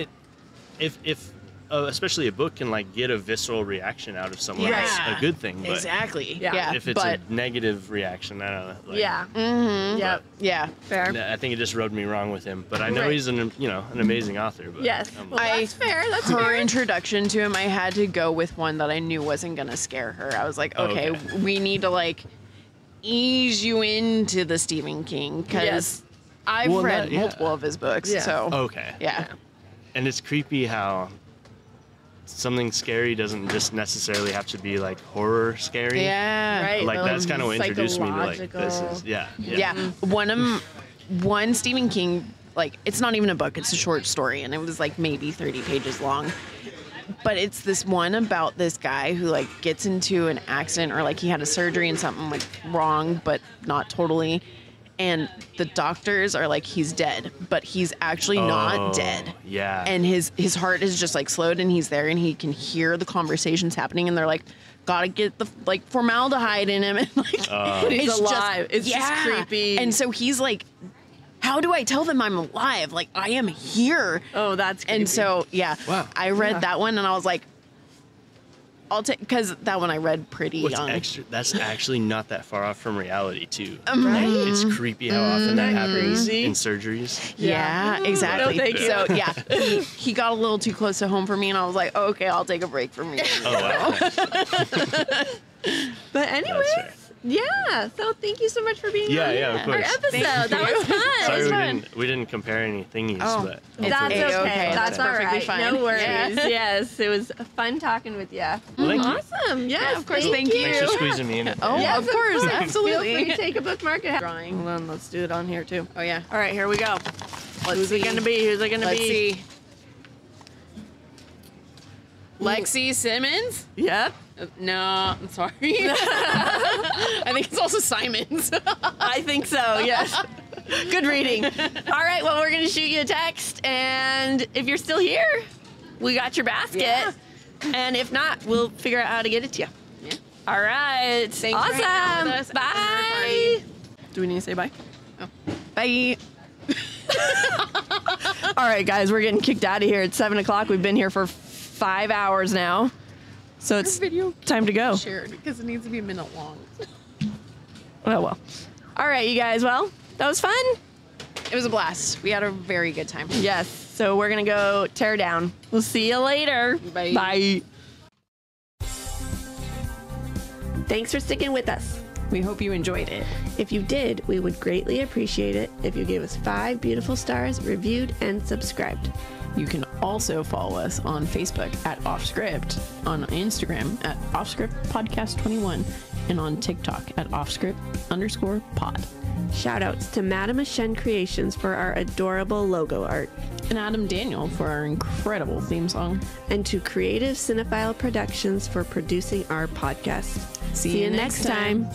if especially a book can like get a visceral reaction out of someone, Yeah. it's a good thing. But Exactly. Yeah. Yeah. if it's but a negative reaction, I don't know. Like, Yeah. Mhm. Yep. Yeah. Fair. I think it just rubbed me wrong with him. But I know Right. he's an amazing author. But Yes. Well, I- that's fair. That's her fair. introduction to him, I had to go with one that I knew wasn't gonna scare her. I was like, Oh, okay, okay. we need to like ease you into the Stephen King because Yes. I've Well, read that- yeah. multiple of his books. Yeah. So okay. yeah. And it's creepy how something scary doesn't just necessarily have to be like horror scary. Yeah. Right. Like that's kind of what introduced me to like this Psychological. is yeah. Yeah. One Stephen King, like, it's not even a book, it's a short story, and it was like maybe 30 pages long. But it's this one about this guy who like gets into an accident, or like he had a surgery and something like wrong, but not totally. And the doctors are like, he's dead, but he's actually not dead. Yeah. And his heart is just like slowed, and he's there, and he can hear the conversations happening, and they're like, gotta get the like formaldehyde in him, and like But he's it's alive. It's just creepy. And so he's like, how do I tell them I'm alive? Like, I am here. Oh, that's creepy. And so, yeah, Wow. I read Yeah. that one, and I was like, I'll take, because that one I read pretty What's young. extra? That's actually not that far off from reality too. Right. It's creepy how often that happens Crazy. in surgeries. Yeah, exactly. No, thank you. So, yeah, he got a little too close to home for me, and I was like, okay, I'll take a break from you. Oh wow. But anyways, That's Yeah. So thank you so much for being on of course. our episode. That was fun. Sorry, we didn't compare any thingies, but That's okay. That's all perfectly right. fine. No worries. Yeah. Yes, it was fun talking with you. Well, thank you. Awesome. Yes, Yeah, of course. Thank you. Thanks for squeezing me in. Oh, Yes, of course. Feel Absolutely. free to take a bookmark and Drawing. Hold on, let's do it on here too. Oh, yeah. All right, here we go. Who's see. it gonna be? Who's it gonna Let's be? see. Lexi Simmons? Yep. No, I'm sorry. I think it's also Simon's. I think so, yes. Good reading. All right, well, we're going to shoot you a text, and if you're still here, we got your basket. Yeah. And if not, we'll figure out how to get it to you. Yeah. All right. Thanks for hanging out with us Awesome. at the dinner Bye. party. Do we need to say bye? Oh. Bye. All right, guys, we're getting kicked out of here. It's 7 o'clock. We've been here for 5 hours now. So it's time to go. Shared because it needs to be a minute long. Oh, well. All right, you guys. Well, that was fun. It was a blast. We had a very good time. Yes. So we're going to go tear down. We'll see you later. Bye. Bye. Thanks for sticking with us. We hope you enjoyed it. If you did, we would greatly appreciate it if you gave us 5 beautiful stars, reviewed, and subscribed. You can also follow us on Facebook at Offscript, on Instagram at Offscript Podcast 21, and on TikTok at Offscript_pod. Shoutouts to Madame Ashen Creations for our adorable logo art. And Adam Daniel for our incredible theme song. And to Creative Cinephile Productions for producing our podcast. See you next time.